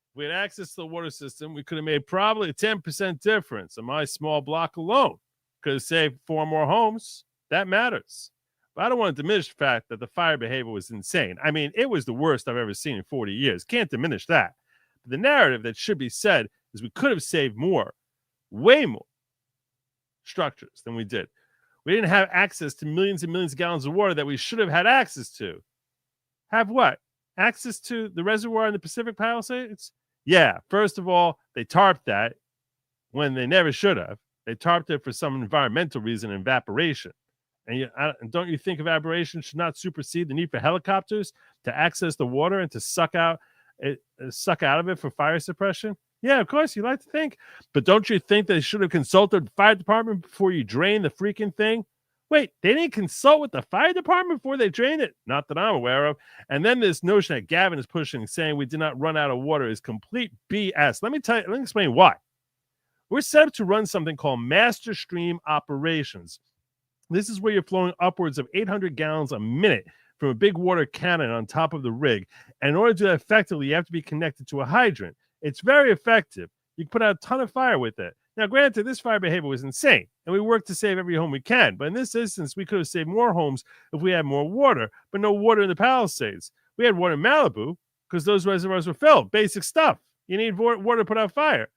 If we had access to the water system, we could have made probably a 10% difference in my small block alone. Could have saved 4 more homes. That matters. But I don't want to diminish the fact that the fire behavior was insane. I mean, it was the worst I've ever seen in 40 years. Can't diminish that. But the narrative that should be said is we could have saved more, way more structures than we did. We didn't have access to millions and millions of gallons of water that we should have had access to. Have what? Access to the reservoir in the Pacific Palisades? Yeah, first of all, they tarped that when they never should have. They tarped it for some environmental reason, evaporation. And don't you think evaporation should not supersede the need for helicopters to access the water and to suck out of it for fire suppression? Yeah, of course, you like to think. But don't you think they should have consulted the fire department before you drain the freaking thing? Wait, they didn't consult with the fire department before they drained it? Not that I'm aware of. And then this notion that Gavin is pushing, saying we did not run out of water, is complete BS. Let me explain why. We're set up to run something called master stream operations. This is where you're flowing upwards of 800 gallons a minute from a big water cannon on top of the rig. And in order to do that effectively, you have to be connected to a hydrant. It's very effective. You can put out a ton of fire with it. Now, granted, this fire behavior was insane, and we work to save every home we can. But in this instance, we could have saved more homes if we had more water, but no water in the Palisades. We had water in Malibu because those reservoirs were filled. Basic stuff. You need water to put out fire.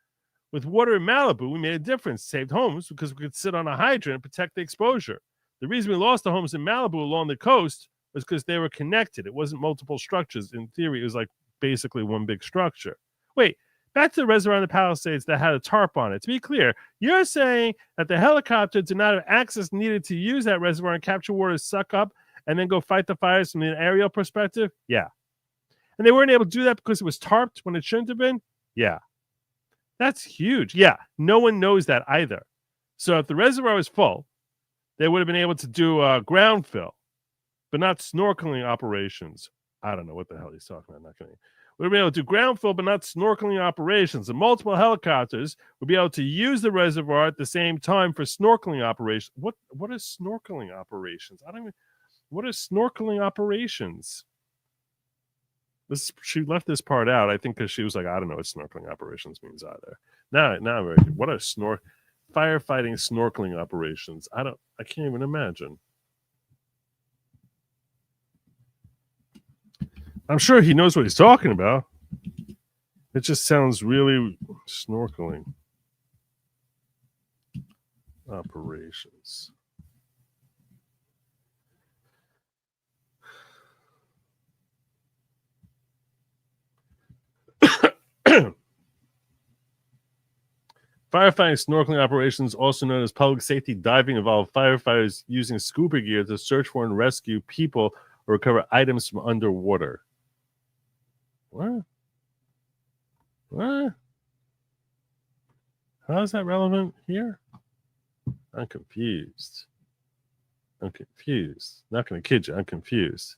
With water in Malibu, we made a difference, saved homes because we could sit on a hydrant and protect the exposure. The reason we lost the homes in Malibu along the coast was because they were connected. It wasn't multiple structures. In theory, it was like basically one big structure. Wait, back to the reservoir in the Palisades that had a tarp on it. To be clear, you're saying that the helicopter did not have access needed to use that reservoir and capture water, suck up, and then go fight the fires from an aerial perspective? Yeah. And they weren't able to do that because it was tarped when it shouldn't have been? Yeah. That's huge. Yeah. No one knows that either. So if the reservoir was full, they would have been able to do ground fill, but not snorkeling operations. I don't know what the hell he's talking about. Not going to. Would have been able to do ground fill, but not snorkeling operations. And multiple helicopters would be able to use the reservoir at the same time for snorkeling operations. What is snorkeling operations? I don't even. What is snorkeling operations? She left this part out, I think, because she was like, I don't know what snorkeling operations means either. Now I'm very good. What are firefighting snorkeling operations? I can't even imagine. I'm sure he knows what he's talking about. It just sounds really snorkeling operations. Firefighting snorkeling operations, also known as public safety diving, involve firefighters using scuba gear to search for and rescue people or recover items from underwater. What? How is that relevant here? I'm confused. Not going to kid you. I'm confused.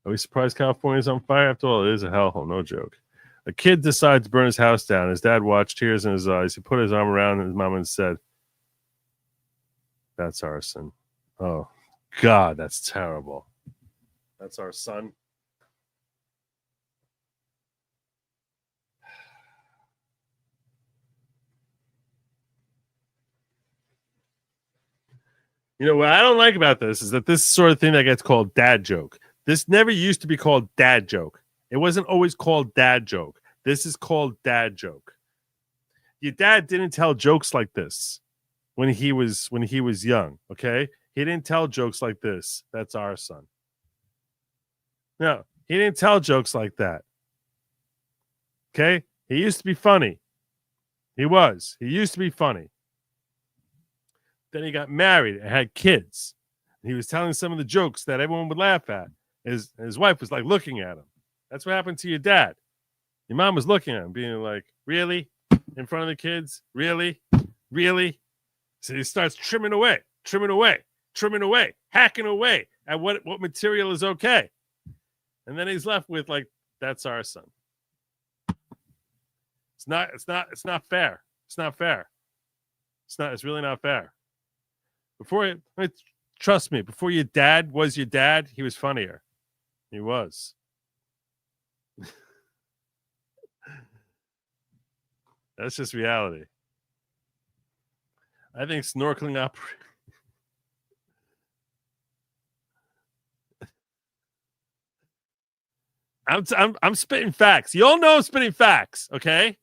Are we surprised California's on fire? After all, it is a hellhole. No joke. A kid decides to burn his house down. His dad watched, tears in his eyes. He put his arm around his mom and said, "That's arson." Oh, God, that's terrible. That's our son. You know, what I don't like about this is that this sort of thing that gets called dad joke. This never used to be called dad joke. It wasn't always called dad joke. This is called dad joke. Your dad didn't tell jokes like this when he was young, okay? He didn't tell jokes like this. That's our son. No, he didn't tell jokes like that. Okay? He used to be funny. He used to be funny. Then he got married and had kids. He was telling some of the jokes that everyone would laugh at. His wife was like looking at him. That's what happened to your dad. Your mom was looking at him, being like, "Really? In front of the kids? Really? Really?" So he starts trimming away, hacking away at what material is okay. And then he's left with like, "That's our son." It's not fair. It's not fair. It's really not fair. Trust me, before your dad was your dad, he was funnier. He was. That's just reality. I think snorkeling I'm spitting facts. You all know I'm spitting facts, okay?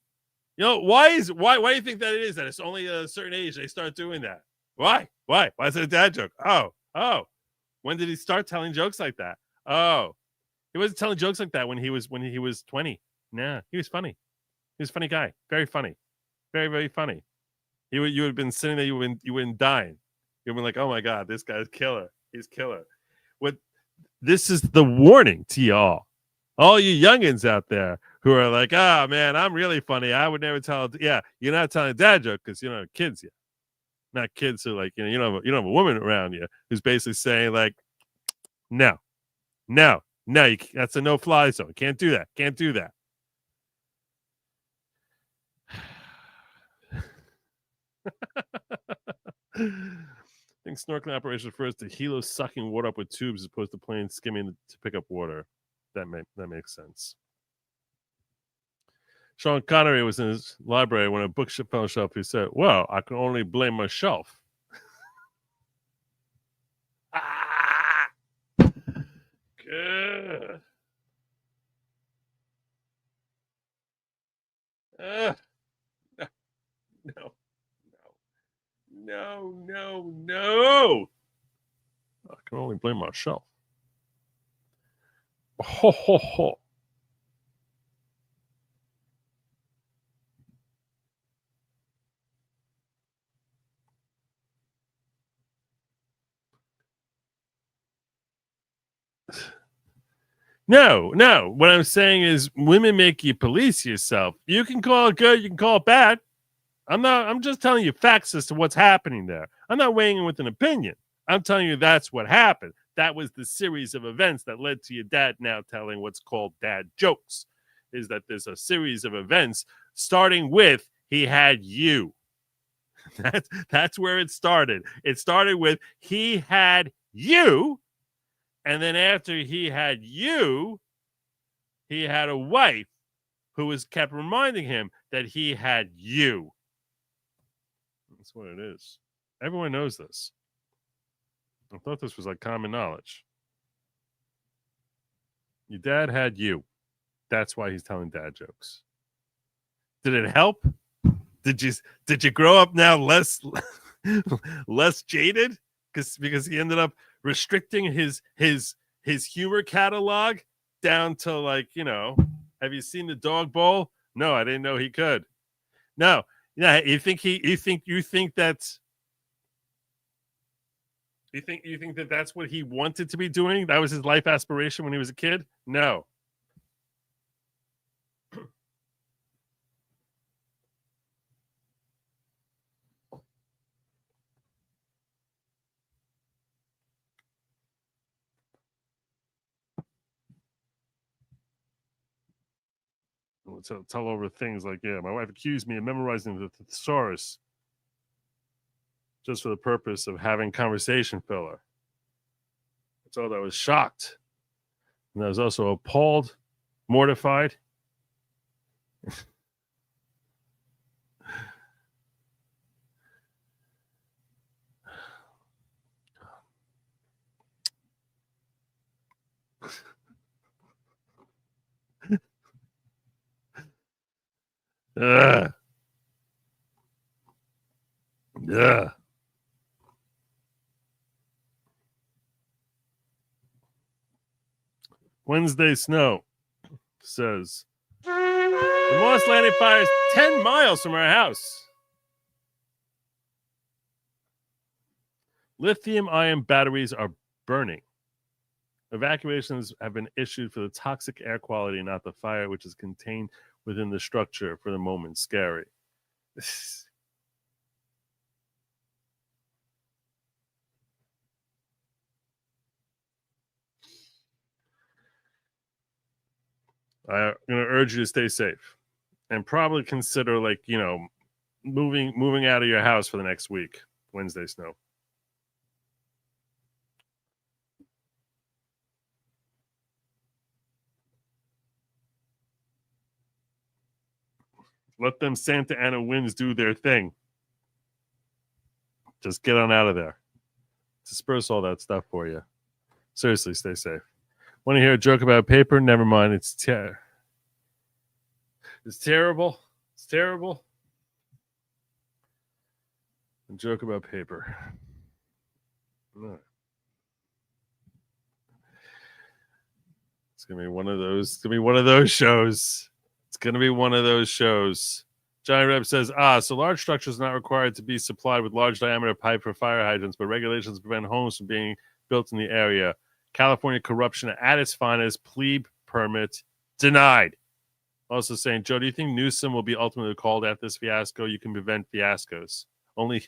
You know, why do you think that it is that it's only a certain age they start doing that? Why? Why is it a dad joke? Oh. When did he start telling jokes like that? Oh. He wasn't telling jokes like that when he was 20. Nah, he was funny. He was a funny guy. Very funny. Very, very funny. You would have been sitting there, you would have been dying. You'd have been like, "Oh my God, this guy's killer. He's killer." This is the warning to y'all. All you youngins out there who are like, "Ah, man, I'm really funny. I would never tell." Yeah, you're not telling a dad joke because you don't have kids yet. Not kids who like, you don't have a woman around you who's basically saying like, no, that's a no-fly zone. Can't do that. I think snorkeling operation refers to helos sucking water up with tubes as opposed to planes skimming to pick up water. That makes sense. Sean Connery was in his library when a book fell on the shelf. He said, "Well, I can only blame myself." Good. No. I can only blame myself. Ho, ho, ho. No. What I'm saying is women make you police yourself. You can call it good, you can call it bad. I'm just telling you facts as to what's happening there. I'm not weighing in with an opinion. I'm telling you that's what happened. That was the series of events that led to your dad now telling what's called dad jokes. Is that there's a series of events starting with he had you. That's where it started. It started with he had you, and then after he had you, he had a wife who was kept reminding him that he had you. That's what it is. Everyone knows this. I thought this was like common knowledge. Your dad had you. That's why he's telling dad jokes. Did it help? Did you grow up now less jaded? Because he ended up restricting his humor catalog down to, like, have you seen the dog bowl? No, I didn't know he could. No. Yeah, you think that's that's what he wanted to be doing? That was his life aspiration when he was a kid? No. Tell over things like, yeah, my wife accused me of memorizing the thesaurus just for the purpose of having conversation filler. I told her I was shocked. And I was also appalled, mortified. Yeah. Wednesday snow says the Moss Landing fire is 10 miles from our house. Lithium-ion batteries are burning. Evacuations have been issued for the toxic air quality, not the fire, which is contained within the structure. For the moment, scary. I'm going to urge you to stay safe and probably consider, like, moving out of your house for the next week. Wednesday snow. Let them Santa Ana winds do their thing. Just get on out of there. Disperse all that stuff for you. Seriously, stay safe. Want to hear a joke about paper? Never mind. It's terrible. It's terrible. A joke about paper. No. It's gonna be one of those. It's gonna be one of those shows. It's gonna be one of those shows. Johnny Rep says, so large structures are not required to be supplied with large diameter pipe for fire hydrants, but regulations prevent homes from being built in the area. California corruption at its finest. Plebe permit denied. Also saying, Joe, do you think Newsom will be ultimately called at this fiasco? You can prevent fiascos. Only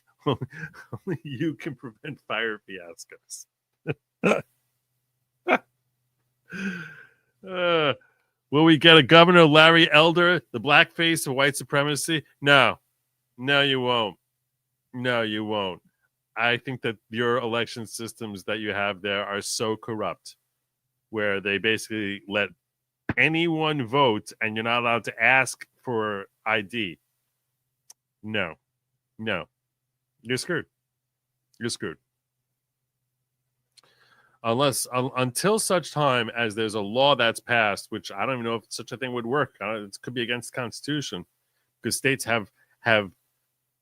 you can prevent fire fiascos. Will we get a Governor Larry Elder, the blackface of white supremacy? No, you won't. No, you won't. I think that your election systems that you have there are so corrupt, where they basically let anyone vote and you're not allowed to ask for ID. No. You're screwed. Until such time as there's a law that's passed, which I don't even know if such a thing would work. It could be against the Constitution, because states have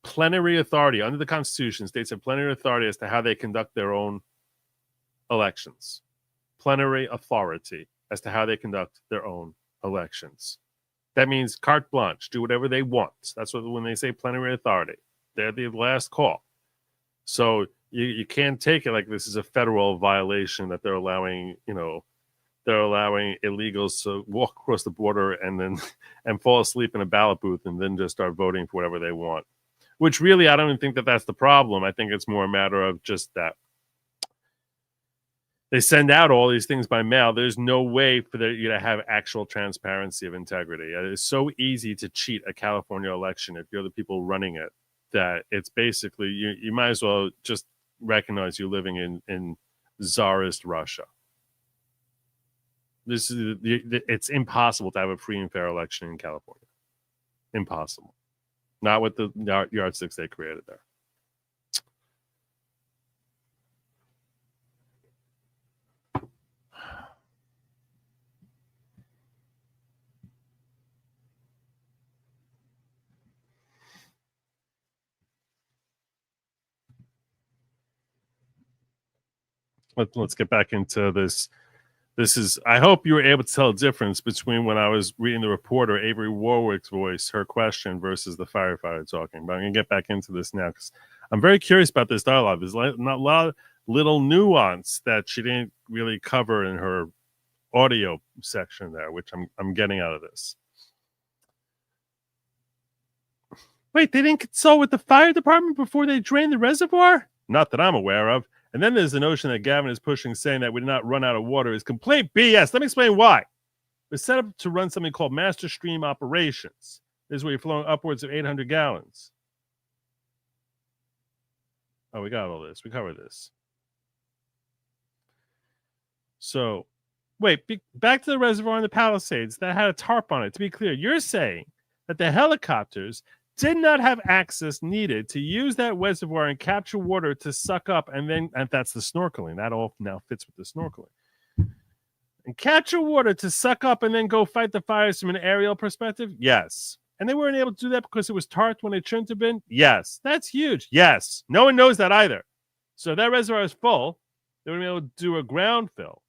plenary authority under the Constitution. States have plenary authority as to how they conduct their own elections. Plenary authority as to how they conduct their own elections. That means carte blanche, do whatever they want. That's what when they say plenary authority, they're the last call. So you can't take it like this is a federal violation that they're allowing, they're allowing illegals to walk across the border and then and fall asleep in a ballot booth and then just start voting for whatever they want. Which really, I don't even think that that's the problem. I think it's more a matter of just that they send out all these things by mail. There's no way for you to have actual transparency of integrity. It's so easy to cheat a California election if you're the people running it, that it's basically, you might as well just recognize you're living in Tsarist Russia. This is it's impossible to have a free and fair election in California. Impossible. Not with the yardsticks they created there. Let's get back into this. This is, I hope you were able to tell a difference between when I was reading the reporter, Avery Warwick's voice, her question, versus the firefighter talking. But I'm going to get back into this now because I'm very curious about this dialogue. There's not a lot of little nuance that she didn't really cover in her audio section there, which I'm getting out of this. Wait, they didn't consult with the fire department before they drained the reservoir? Not that I'm aware of. And then there's the notion that Gavin is pushing, saying that we did not run out of water is complete BS. Let me explain why. We're set up to run something called master stream operations. This is where you're flowing upwards of 800 gallons. Oh, we got all this. We covered this. So, wait, back to the reservoir in the Palisades that had a tarp on it. To be clear, you're saying that the helicopters did not have access needed to use that reservoir and capture water to suck up, and that's the snorkeling. That all now fits with the snorkeling. And capture water to suck up and then go fight the fires from an aerial perspective? Yes. And they weren't able to do that because it was tarped when it shouldn't have been? Yes. That's huge. Yes. No one knows that either. So if that reservoir is full, they would be able to do a ground fill,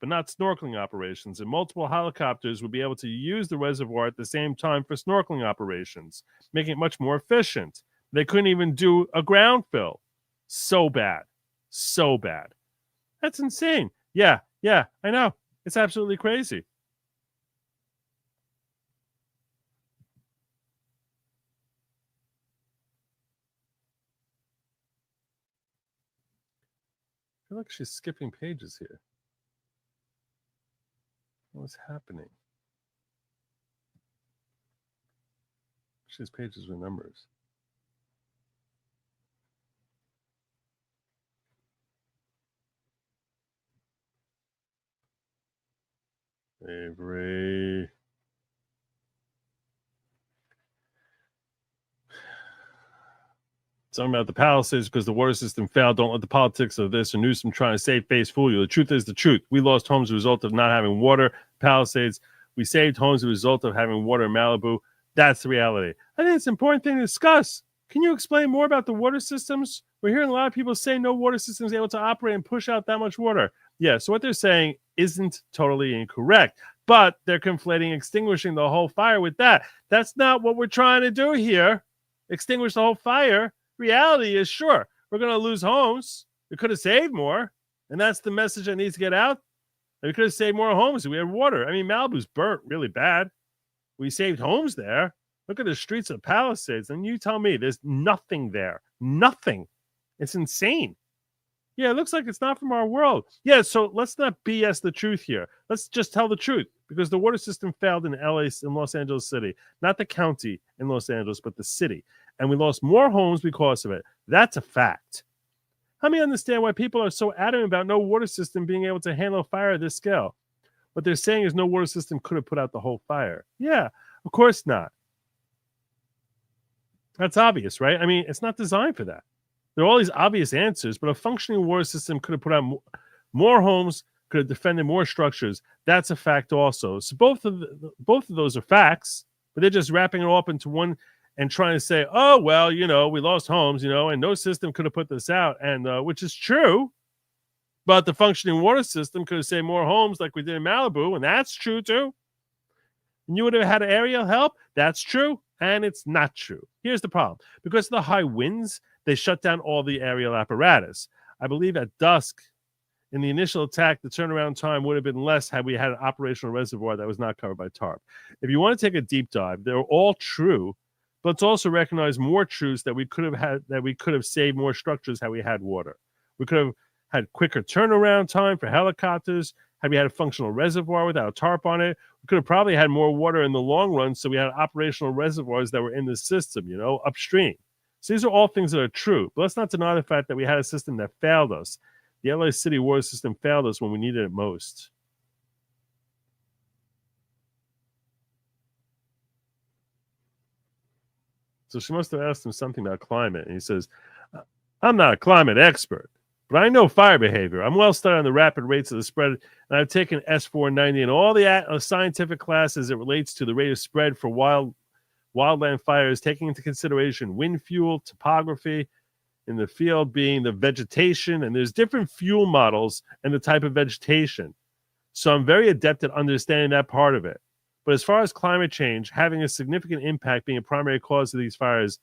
but not snorkeling operations. And multiple helicopters would be able to use the reservoir at the same time for snorkeling operations, making it much more efficient. They couldn't even do a ground fill. So bad. So bad. That's insane. Yeah, I know. It's absolutely crazy. I feel like she's skipping pages here. What's happening? She's pages with numbers. Avery. Something about the Palisades because the water system failed. Don't let the politics of this or Newsom trying to save face fool you. The truth is the truth. We lost homes as a result of not having water. Palisades. We saved homes as a result of having water in Malibu. That's the reality. I think it's an important thing to discuss. Can you explain more about the water systems? We're hearing a lot of people say no water system is able to operate and push out that much water. Yeah, so what they're saying isn't totally incorrect, but they're conflating extinguishing the whole fire with that. That's not what we're trying to do here. Extinguish the whole fire. Reality is, sure, we're going to lose homes. We could have saved more, and that's the message that needs to get out. And we could have saved more homes if we had water. I mean, Malibu's burnt really bad. We saved homes there. Look at the streets of Palisades, and you tell me there's nothing there. Nothing. It's insane. Yeah, it looks like it's not from our world. Yeah, so let's not BS the truth here. Let's just tell the truth, because the water system failed in LA, in Los Angeles City, not the county in Los Angeles, but the city. And we lost more homes because of it. That's a fact. Help me understand why people are so adamant about no water system being able to handle a fire at this scale. What they're saying is no water system could have put out the whole fire. Yeah, of course not. That's obvious, right? I mean, it's not designed for that. There are all these obvious answers, but a functioning water system could have put out more homes, could have defended more structures. That's a fact also. So both of those are facts, but they're just wrapping it all up into one and trying to say, oh, well, we lost homes, and no system could have put this out, and which is true. But the functioning water system could have saved more homes like we did in Malibu, and that's true too. And you would have had aerial help. That's true, and it's not true. Here's the problem. Because of the high winds, they shut down all the aerial apparatus. I believe at dusk, In the initial attack, the turnaround time would have been less had we had an operational reservoir that was not covered by tarp. If you want to take a deep dive, they're all true, but let's also recognize more truths that we could have saved more structures had we had water. We could have had quicker turnaround time for helicopters had we had a functional reservoir without a tarp on it. We could have probably had more water in the long run, so we had operational reservoirs that were in the system, upstream. So these are all things that are true, but let's not deny the fact that we had a system that failed us. The LA City water system failed us when we needed it most. So she must have asked him something about climate. And he says, I'm not a climate expert, but I know fire behavior. I'm well studied on the rapid rates of the spread, and I've taken S490 and all the scientific classes that relates to the rate of spread for wildland fires, taking into consideration wind fuel, topography, in the field being the vegetation, and there's different fuel models and the type of vegetation. So I'm very adept at understanding that part of it. But as far as climate change having a significant impact being a primary cause of these fires,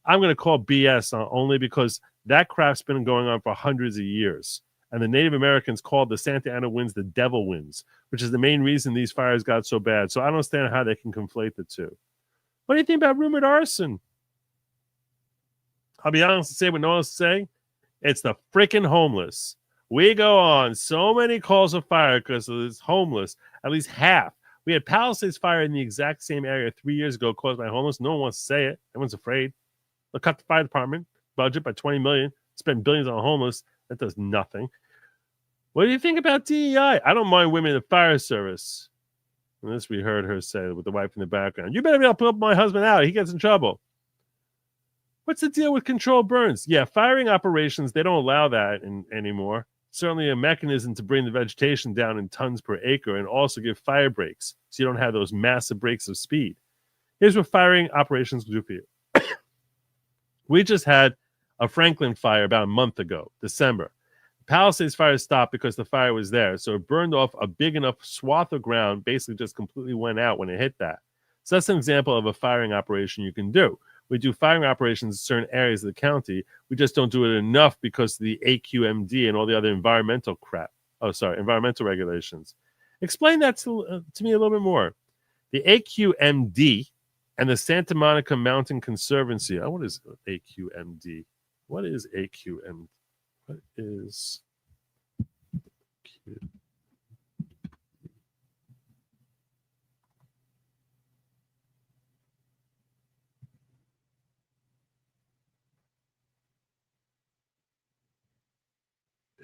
I'm going to call BS only because that crap's been going on for hundreds of years. And the Native Americans called the Santa Ana winds the devil winds, which is the main reason these fires got so bad. So I don't understand how they can conflate the two. What do you think about rumored arson? I'll be honest and say what no one else is saying. It's the freaking homeless. We go on so many calls of fire because of this homeless, at least half. We had Palisades fire in the exact same area 3 years ago caused by homeless. No one wants to say it. Everyone's afraid. They'll cut the fire department budget by $20 million, spend billions on homeless. That does nothing. What do you think about DEI? I don't mind women in the fire service. And this we heard her say with the wife in the background. You better be able to put my husband out. He gets in trouble. What's the deal with controlled burns? Yeah, firing operations, they don't allow that anymore. Certainly a mechanism to bring the vegetation down in tons per acre and also give fire breaks so you don't have those massive breaks of speed. Here's what firing operations do for you. We just had a Franklin fire about a month ago, December. Palisades fire stopped because the fire was there, so it burned off a big enough swath of ground, basically just completely went out when it hit that. So that's an example of a firing operation you can do. We do firing operations in certain areas of the county. We just don't do it enough because of the AQMD and all the other environmental crap. Environmental regulations. Explain that to me a little bit more. The AQMD and the Santa Monica Mountain Conservancy. What is AQMD? What is AQMD? What is Q?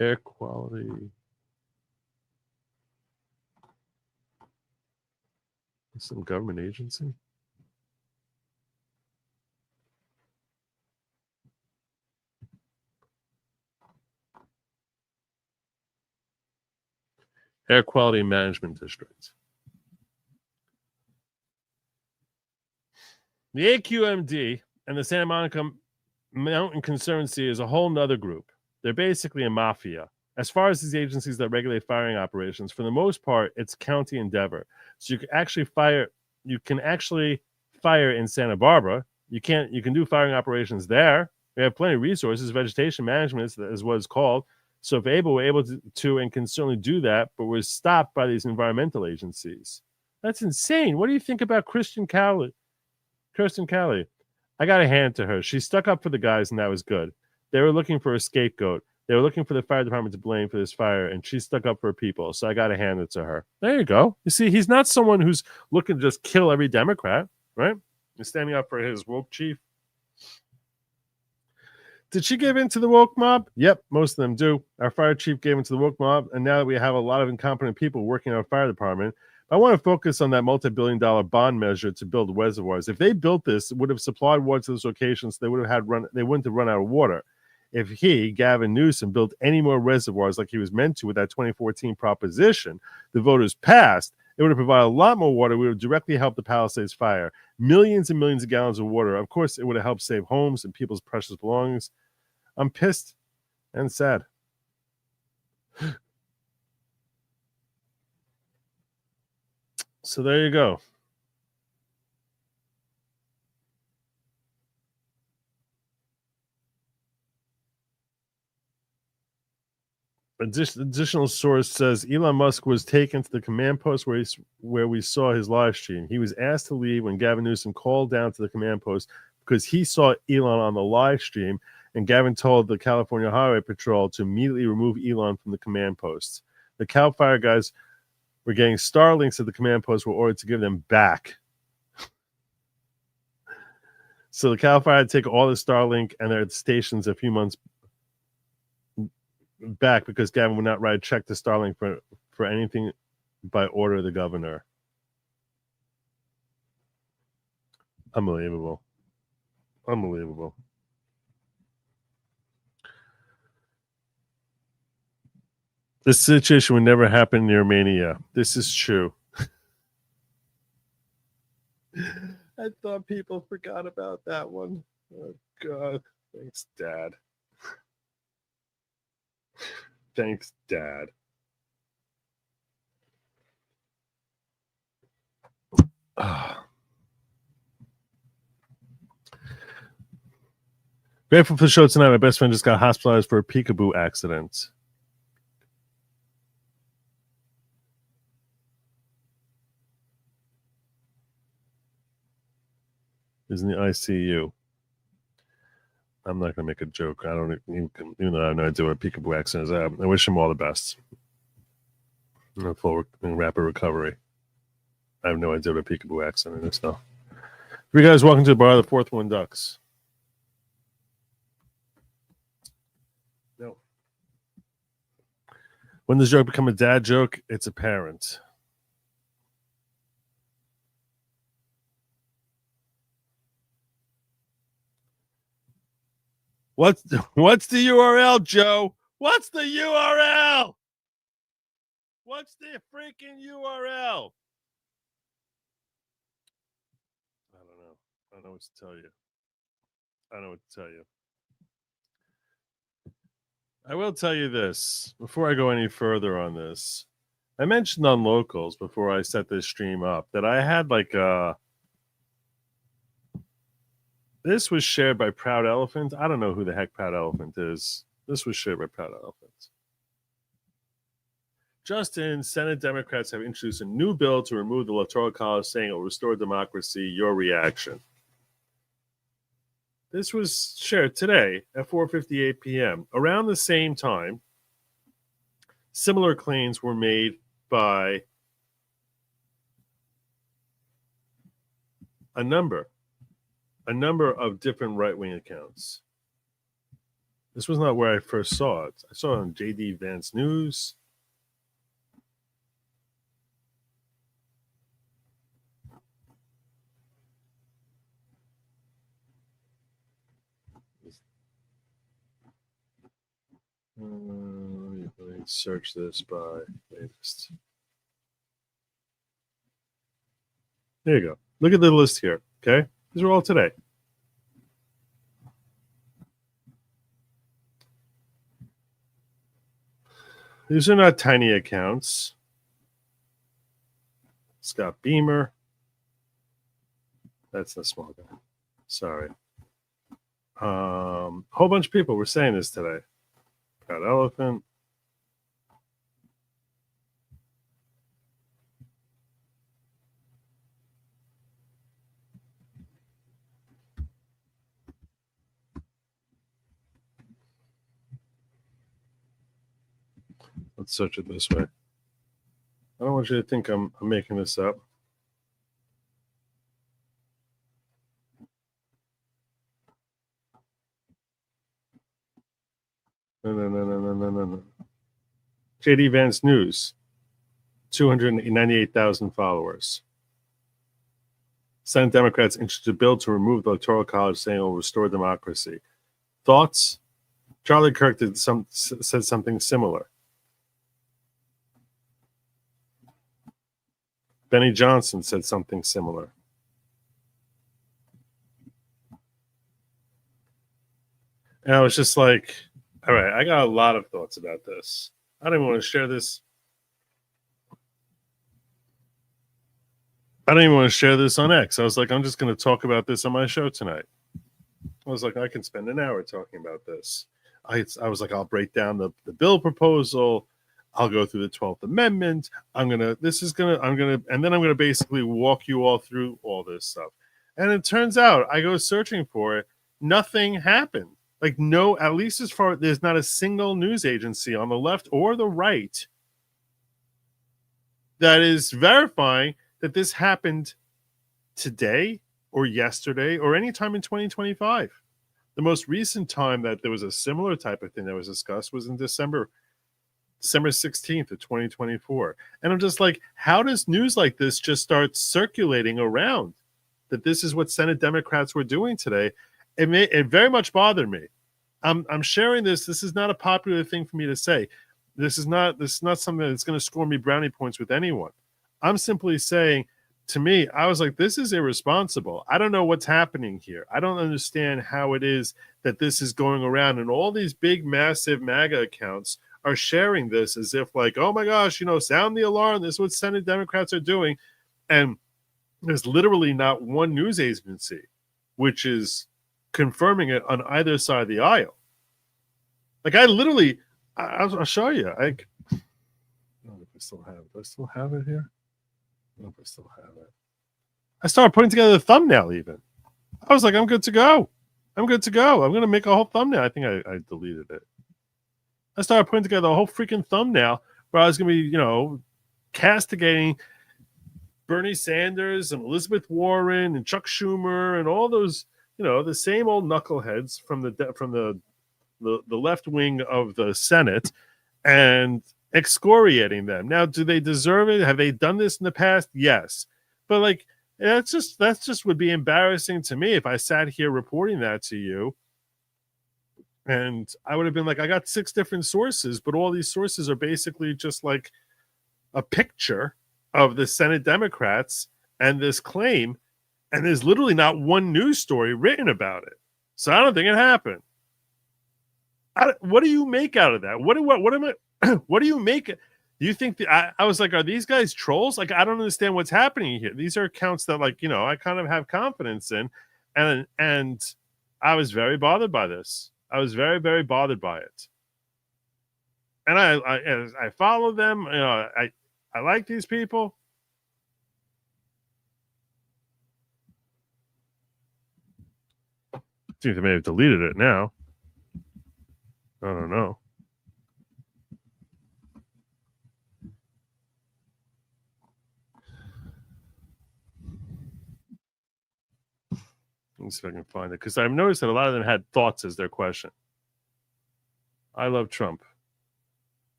Air quality. Some government agency. Air Quality Management District. The AQMD and the Santa Monica Mountain Conservancy is a whole nother group. They're basically a mafia. As far as these agencies that regulate firing operations, for the most part, it's county endeavor. So you can actually fire in Santa Barbara. You can do firing operations there. We have plenty of resources. Vegetation management is what it's called. So if we're able to and can certainly do that, but we're stopped by these environmental agencies. That's insane. What do you think about Kirsten Cowley? I got a hand to her. She stuck up for the guys, and that was good. They were looking for a scapegoat. They were looking for the fire department to blame for this fire, and she stuck up for her people. So I got to hand it to her. There you go. You see, he's not someone who's looking to just kill every Democrat, right? He's standing up for his woke chief. Did she give in to the woke mob? Yep, most of them do. Our fire chief gave in to the woke mob, and now that we have a lot of incompetent people working in our fire department, I want to focus on that multi-billion-dollar bond measure to build reservoirs. If they built this, it would have supplied water to those locations. They wouldn't have run out of water. If Gavin Newsom, built any more reservoirs like he was meant to with that 2014 proposition, the voters passed, it would have provided a lot more water. We would have directly helped the Palisades fire. Millions and millions of gallons of water. Of course, it would have helped save homes and people's precious belongings. I'm pissed and sad. So there you go. Additional source says Elon Musk was taken to the command post where we saw his live stream. He was asked to leave when Gavin Newsom called down to the command post because he saw Elon on the live stream, and Gavin told the California Highway Patrol to immediately remove Elon from the command post. The Cal Fire guys were getting Starlinks at the command post, were ordered to give them back. So the Cal Fire had to take all the Starlink and their stations a few months back because Gavin would not write a check to Starlink for anything by order of the governor. Unbelievable. This situation would never happen near Mania. This is true. I thought people forgot about that one. Oh, God. Thanks, Dad. Thanks, Dad. Grateful for the show tonight. My best friend just got hospitalized for a peekaboo accident. Is in the ICU. I'm not going to make a joke. I don't even though I have no idea what a peekaboo accident is. I wish him all the best. Full and rapid recovery. I have no idea what a peekaboo accident is, though. You guys, welcome to the bar. The fourth one ducks. No. When does joke become a dad joke? It's apparent. What's the URL, Joe? What's the URL? What's the freaking URL? I don't know. I don't know what to tell you. I will tell you this before I go any further on this. I mentioned on Locals before I set this stream up that I had like this was shared by Proud Elephant. I don't know who the heck Proud Elephant is. This was shared by Proud Elephant. Justin, Senate Democrats have introduced a new bill to remove the Electoral College, saying it will restore democracy. Your reaction? This was shared today at 4:58 p.m. Around the same time, similar claims were made by a number of different right-wing accounts. This was not where I first saw it. I saw it on JD Vance News. Let me search this by latest. There you go. Look at the list here. Okay. These are all today. These are not tiny accounts. Scott Beamer. That's the small guy. Sorry. Whole bunch of people were saying this today. Proud Elephant. Let's search it this way. I don't want you to think I'm making this up. No. JD Vance News, 298,000 followers. Senate Democrats introduced a bill to remove the Electoral College, saying it will restore democracy. Thoughts? Charlie Kirk said something similar. Benny Johnson said something similar. And I was just like, all right, I got a lot of thoughts about this. I don't even want to share this. I don't even want to share this on X. I was like, I'm just going to talk about this on my show tonight. I was like, I can spend an hour talking about this. I was like, I'll break down the bill proposal. I'll go through the 12th Amendment. And then I'm gonna basically walk you all through all this stuff. And it turns out I go searching for it. Nothing happened. Like, no, at least as far, there's not a single news agency on the left or the right that is verifying that this happened today or yesterday or anytime in 2025. The most recent time that there was a similar type of thing that was discussed was in December 16th of 2024. And I'm just like, how does news like this just start circulating around that this is what Senate Democrats were doing today? It very much bothered me. I'm sharing this. This is not a popular thing for me to say. This is not something that's going to score me brownie points with anyone. I'm simply saying, to me, I was like, this is irresponsible. I don't know what's happening here. I don't understand how it is that this is going around, and all these big, massive MAGA accounts are sharing this as if like, oh my gosh, sound the alarm. This is what Senate Democrats are doing. And there's literally not one news agency which is confirming it on either side of the aisle. Like, I'll show you. I don't know if I still have it. Do I still have it here? I don't know if I still have it. I started putting together the thumbnail even. I was like, I'm good to go. I'm going to make a whole thumbnail. I think I deleted it. I started putting together a whole freaking thumbnail where I was going to be, castigating Bernie Sanders and Elizabeth Warren and Chuck Schumer and all those, the same old knuckleheads from the left wing of the Senate and excoriating them. Now, do they deserve it? Have they done this in the past? Yes. But like, that's just would be embarrassing to me if I sat here reporting that to you. And I would have been like, I got 6 different sources, but all these sources are basically just like a picture of the Senate Democrats and this claim. And there's literally not one news story written about it. So I don't think it happened. What do you make out of that? What do you make? Do you think I was like, are these guys trolls? Like, I don't understand what's happening here. These are accounts that, like, I kind of have confidence in. And I was very bothered by this. I was very, very bothered by it. And I follow them. I like these people. I think they may have deleted it now. I don't know. Let me see if I can find it, because I've noticed that a lot of them had thoughts as their question. I love Trump.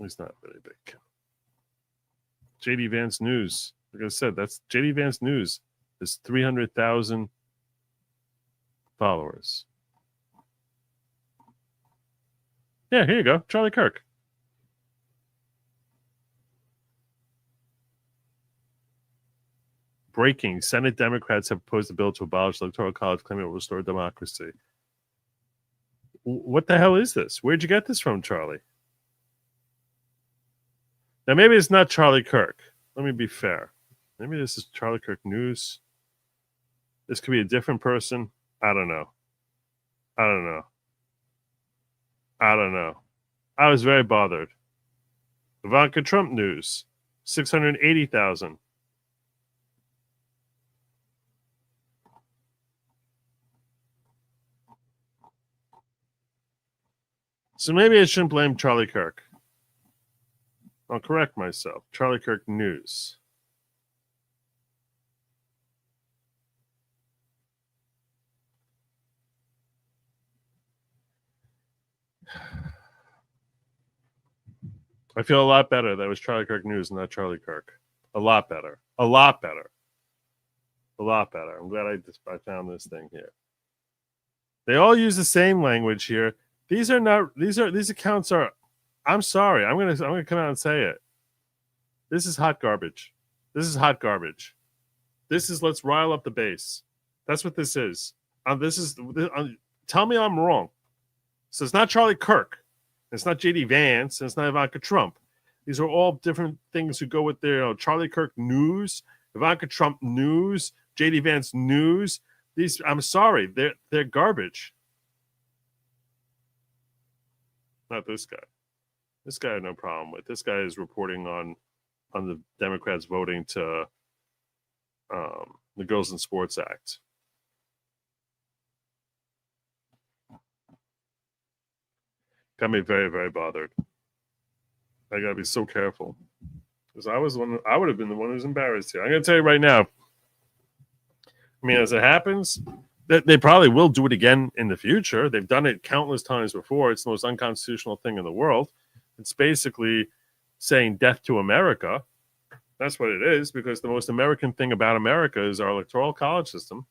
He's not very big. JD Vance News. Like I said, that's JD Vance News. There's 300,000 followers. Yeah, here you go. Charlie Kirk. Breaking. Senate Democrats have proposed a bill to abolish the Electoral College, claiming it will restore democracy. What the hell is this? Where'd you get this from, Charlie? Now, maybe it's not Charlie Kirk. Let me be fair. Maybe this is Charlie Kirk News. This could be a different person. I don't know. I was very bothered. Ivanka Trump News. 680,000. So maybe I shouldn't blame Charlie Kirk. I'll correct myself. Charlie Kirk News. I feel a lot better that it was Charlie Kirk News and not Charlie Kirk. A lot better. I'm glad I found this thing here. They all use the same language here. These accounts are, I'm sorry. I'm gonna come out and say it. This is hot garbage. This is let's rile up the base. That's what this is. Tell me I'm wrong. So it's not Charlie Kirk. It's not JD Vance. And it's not Ivanka Trump. These are all different things who go with their Charlie Kirk News, Ivanka Trump News, JD Vance News. I'm sorry, they're garbage. Not this guy. This guy I had no problem with. This guy is reporting on the Democrats voting to the Girls in Sports Act. Got me very, very bothered. I gotta be so careful. Because I would have been the one who's embarrassed here. I'm gonna tell you right now. I mean, as it happens, they probably will do it again in the future. They've done it countless times before. It's the most unconstitutional thing in the world. It's basically saying death to America. That's what it is, because the most American thing about America is our Electoral College system.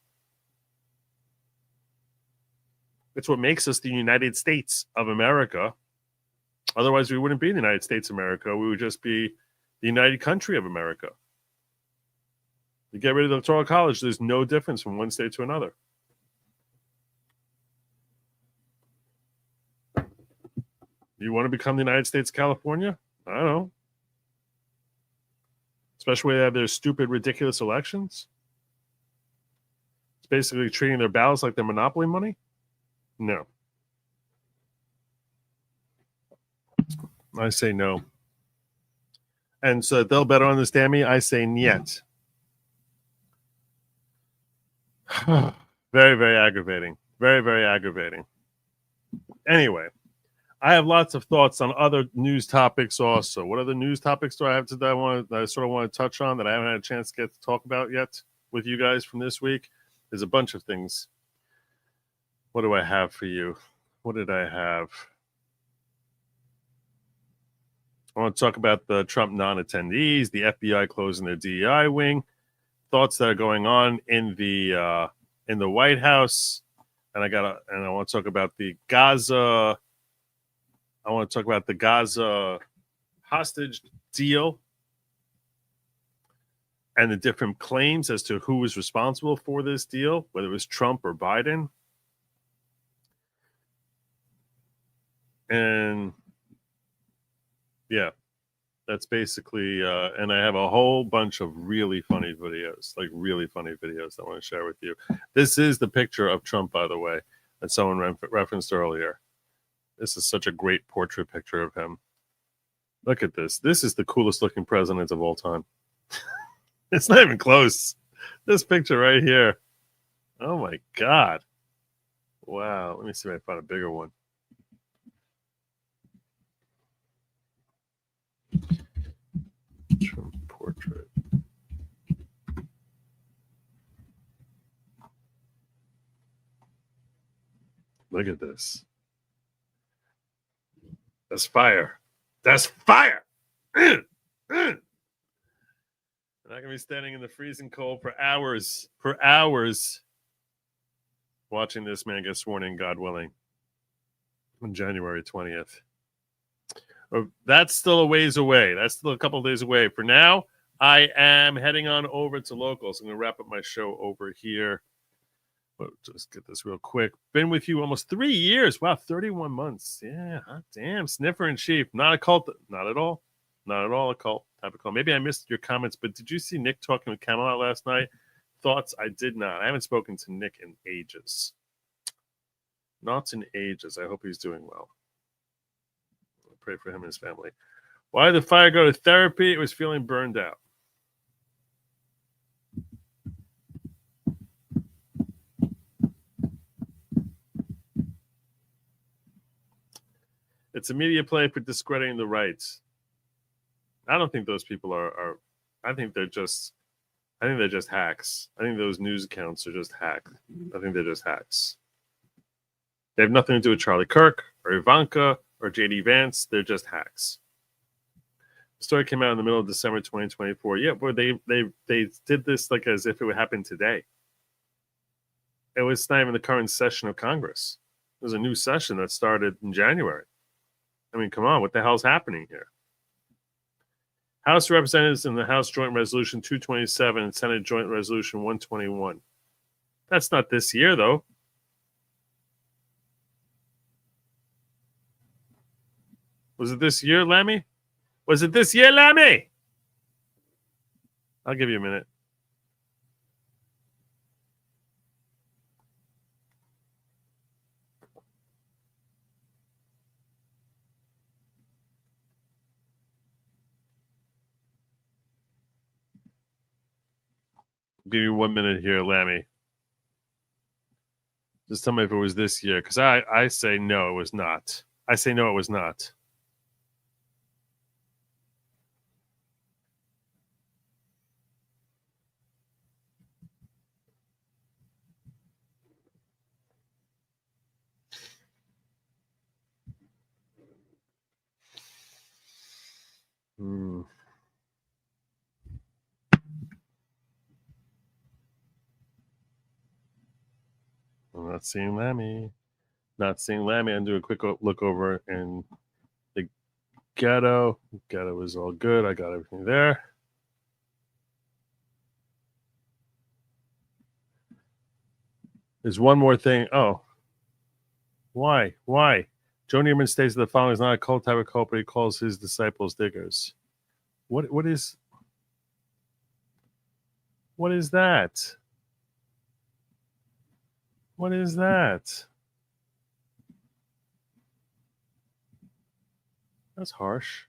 It's what makes us the United States of America. Otherwise, we wouldn't be the United States of America. We would just be the United Country of America. You get rid of the Electoral College, there's no difference from one state to another. You want to become the United States of California? I don't know. Especially when they have their stupid, ridiculous elections. It's basically treating their ballots like their monopoly money. No. I say no. And so they'll better understand me. I say niet. Very, very aggravating. Very, very aggravating. Anyway, I have lots of thoughts on other news topics also. What other news topics do I have today that I sort of want to touch on that I haven't had a chance to get to talk about yet with you guys from this week? There's a bunch of things. What do I have for you? What did I have? I want to talk about the Trump non-attendees, the FBI closing their DEI wing, thoughts that are going on in the White House, and I want to talk about the Gaza. I want to talk about the Gaza hostage deal and the different claims as to who was responsible for this deal, whether it was Trump or Biden. And yeah, that's basically, and I have a whole bunch of really funny videos I want to share with you. This is the picture of Trump, by the way, that someone referenced earlier. This is such a great portrait picture of him. Look at this. This is the coolest looking president of all time. It's not even close. This picture right here. Oh my God. Wow. Let me see if I find a bigger one. Trump portrait. Look at this. That's fire. That's fire. And I can be standing in the freezing cold for hours, watching this man get sworn in, God willing, on January 20th. That's still a ways away. That's still a couple of days away. For now, I am heading on over to locals. I'm going to wrap up my show over here. But just get this real quick. Been with you almost 3 years. Wow, 31 months. Yeah, damn. Sniffer in chief. Not a cult. Not at all. Not at all a cult type of cult. Maybe I missed your comments, but did you see Nick talking with Camelot last night? Thoughts? I did not. I haven't spoken to Nick in ages. Not in ages. I hope he's doing well. I'll pray for him and his family. Why did the fire go to therapy? It was feeling burned out. It's a media play for discrediting the rights. I don't think those people are I think they're just hacks. I think those news accounts are just hacks. I think they're just hacks. They have nothing to do with Charlie Kirk or Ivanka or JD Vance. They're just hacks. The story came out in the middle of December 2024. Yeah, boy, they did this like as if it would happen today. It was not even the current session of Congress. There's a new session that started in January. I mean, come on, what the hell's happening here? House Representatives in the House Joint Resolution 227 and Senate Joint Resolution 121. That's not this year, though. Was it this year, Lammy? Was it this year, Lammy? I'll give you a minute. Give you 1 minute here, Lammy. Just tell me if it was this year, because I say no, it was not. I say no, it was not. I'm not seeing Lammy. Not seeing Lammy. I'm doing a quick look over in the ghetto. Ghetto is all good. I got everything there. There's one more thing. Oh. Why? Joe Neiman states that the following is not a cult type of cult, but he calls his disciples diggers. What is that? What is that? That's harsh.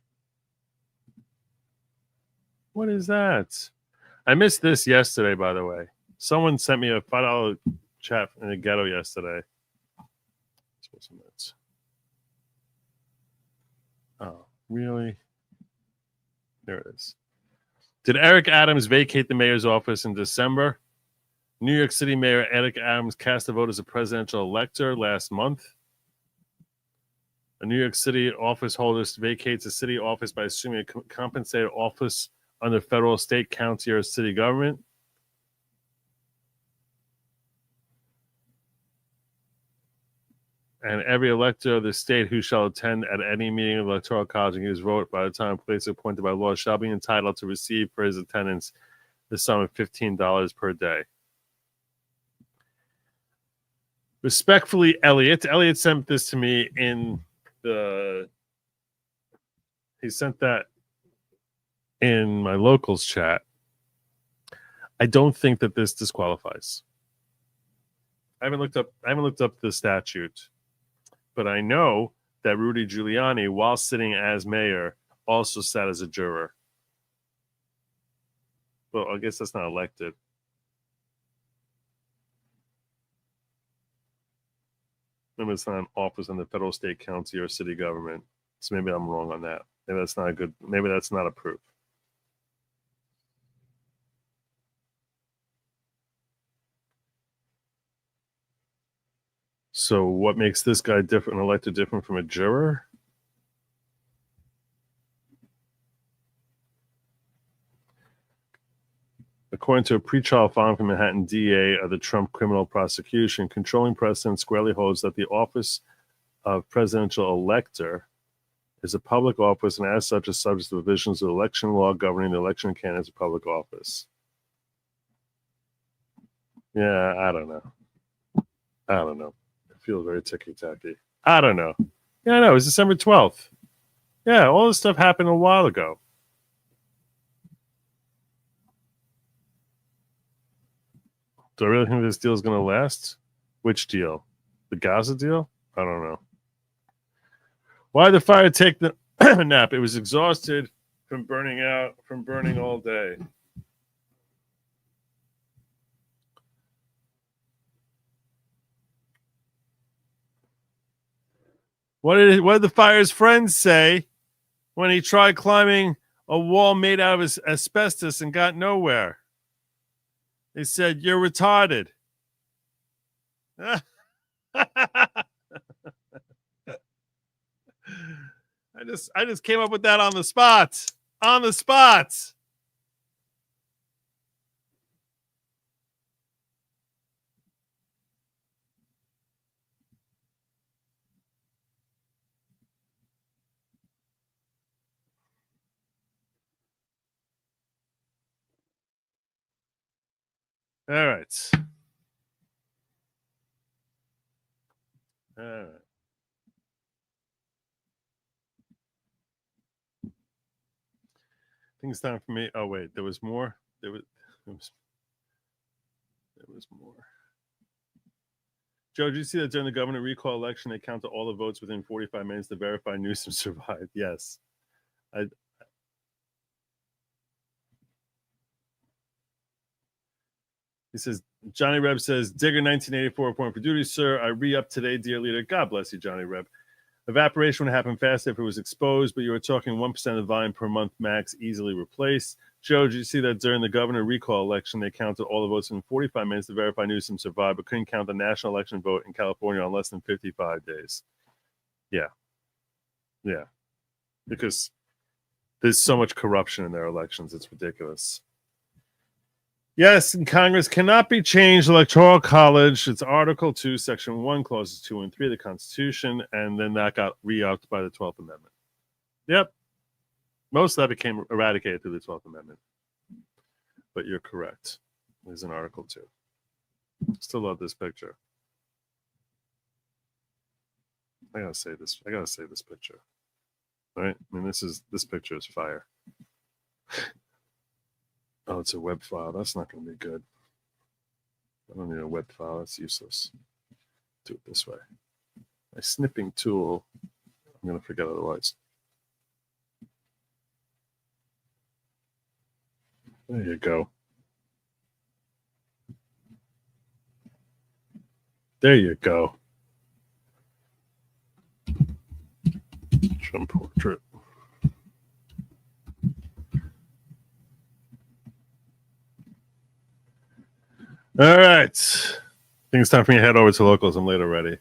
What is that? I missed this yesterday, by the way. Someone sent me a $5 chat in the ghetto yesterday. Oh, really? There it is. Did Eric Adams vacate the mayor's office in December? New York City Mayor Eric Adams cast a vote as a presidential elector last month. A New York City office holder vacates a city office by assuming a compensated office under federal, state, county, or city government. And every elector of the state who shall attend at any meeting of the Electoral College and use vote by the time place appointed by law shall be entitled to receive for his attendance the sum of $15 per day. Respectfully, Elliot. Elliot sent this to me in the... He sent that in my locals chat. I don't think that this disqualifies. I haven't looked up the statute. But I know that Rudy Giuliani, while sitting as mayor, also sat as a juror. Well, I guess that's not elected. Maybe it's not an office in the federal, state, county, or city government. So maybe I'm wrong on that. Maybe that's not a good. Maybe that's not a proof. So what makes this guy different, elected different from a juror? According to a pretrial filing from Manhattan DA of the Trump criminal prosecution, controlling precedent squarely holds that the office of presidential elector is a public office and as such is subject to provisions of election law governing the election of candidates of public office. Yeah, I don't know. It feels very ticky-tacky. I don't know. Yeah, I know. It was December 12th. Yeah, all this stuff happened a while ago. Do I really think this deal is going to last? Which deal? The Gaza deal? I don't know. Why did the fire take the nap? It was exhausted from burning all day. What did the fire's friends say when he tried climbing a wall made out of asbestos and got nowhere? They said, "You're retarded." I just came up with that on the spot. On the spot. All right. All right. I think it's time for me. Oh wait, there was more. There was more. Joe, did you see that during the governor recall election, they counted all the votes within 45 minutes to verify Newsom survived? Yes. He says, Johnny Reb says, Digger 1984 report for duty, sir. I re-up today, dear leader. God bless you, Johnny Reb. Evaporation would happen fast if it was exposed, but you were talking 1% of the volume per month max, easily replaced. Joe, did you see that during the governor recall election, they counted all the votes in 45 minutes to verify Newsom survived, but couldn't count the national election vote in California on less than 55 days? Yeah. Yeah. Because there's so much corruption in their elections. It's ridiculous. Yes, and Congress cannot be changed. Electoral College, it's Article 2, Section 1, Clauses 2 and 3 of the Constitution, and then that got re-upped by the 12th Amendment. Yep. Most of that became eradicated through the 12th Amendment. But you're correct. There's an Article 2. Still love this picture. I gotta say this picture. All right? I mean, this picture is fire. Oh, it's a web file. That's not going to be good. I don't need a web file. That's useless. Do it this way. My snipping tool, I'm going to forget otherwise. There you go. There you go. Trump portrait. All right. I think it's time for me to head over to locals. I'm late already.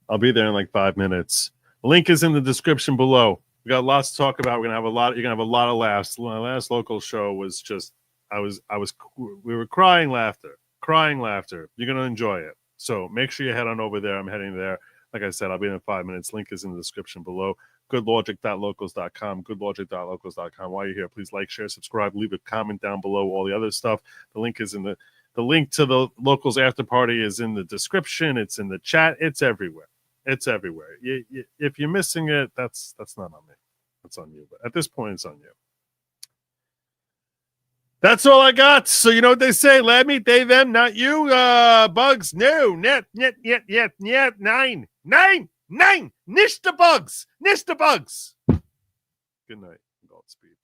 I'll be there in like 5 minutes. Link is in the description below. We got lots to talk about. We're gonna have a lot. You're gonna have a lot of laughs. My last local show was just, we were crying laughter. You're gonna enjoy it. So make sure you head on over there. I'm heading there. Like I said, I'll be in 5 minutes. Link is in the description below. Goodlogic.locals.com. Goodlogic.locals.com. While you're here, please like, share, subscribe, leave a comment down below. All the other stuff. The link is in the link to the locals after party is in the description. It's in the chat. It's everywhere. It's everywhere. If you're missing it, that's not on me. That's on you. But at this point, it's on you. That's all I got. So you know what they say? Let me, they, them, not you. Bugs, no, net, nine. Nish the bugs. Good night. Godspeed.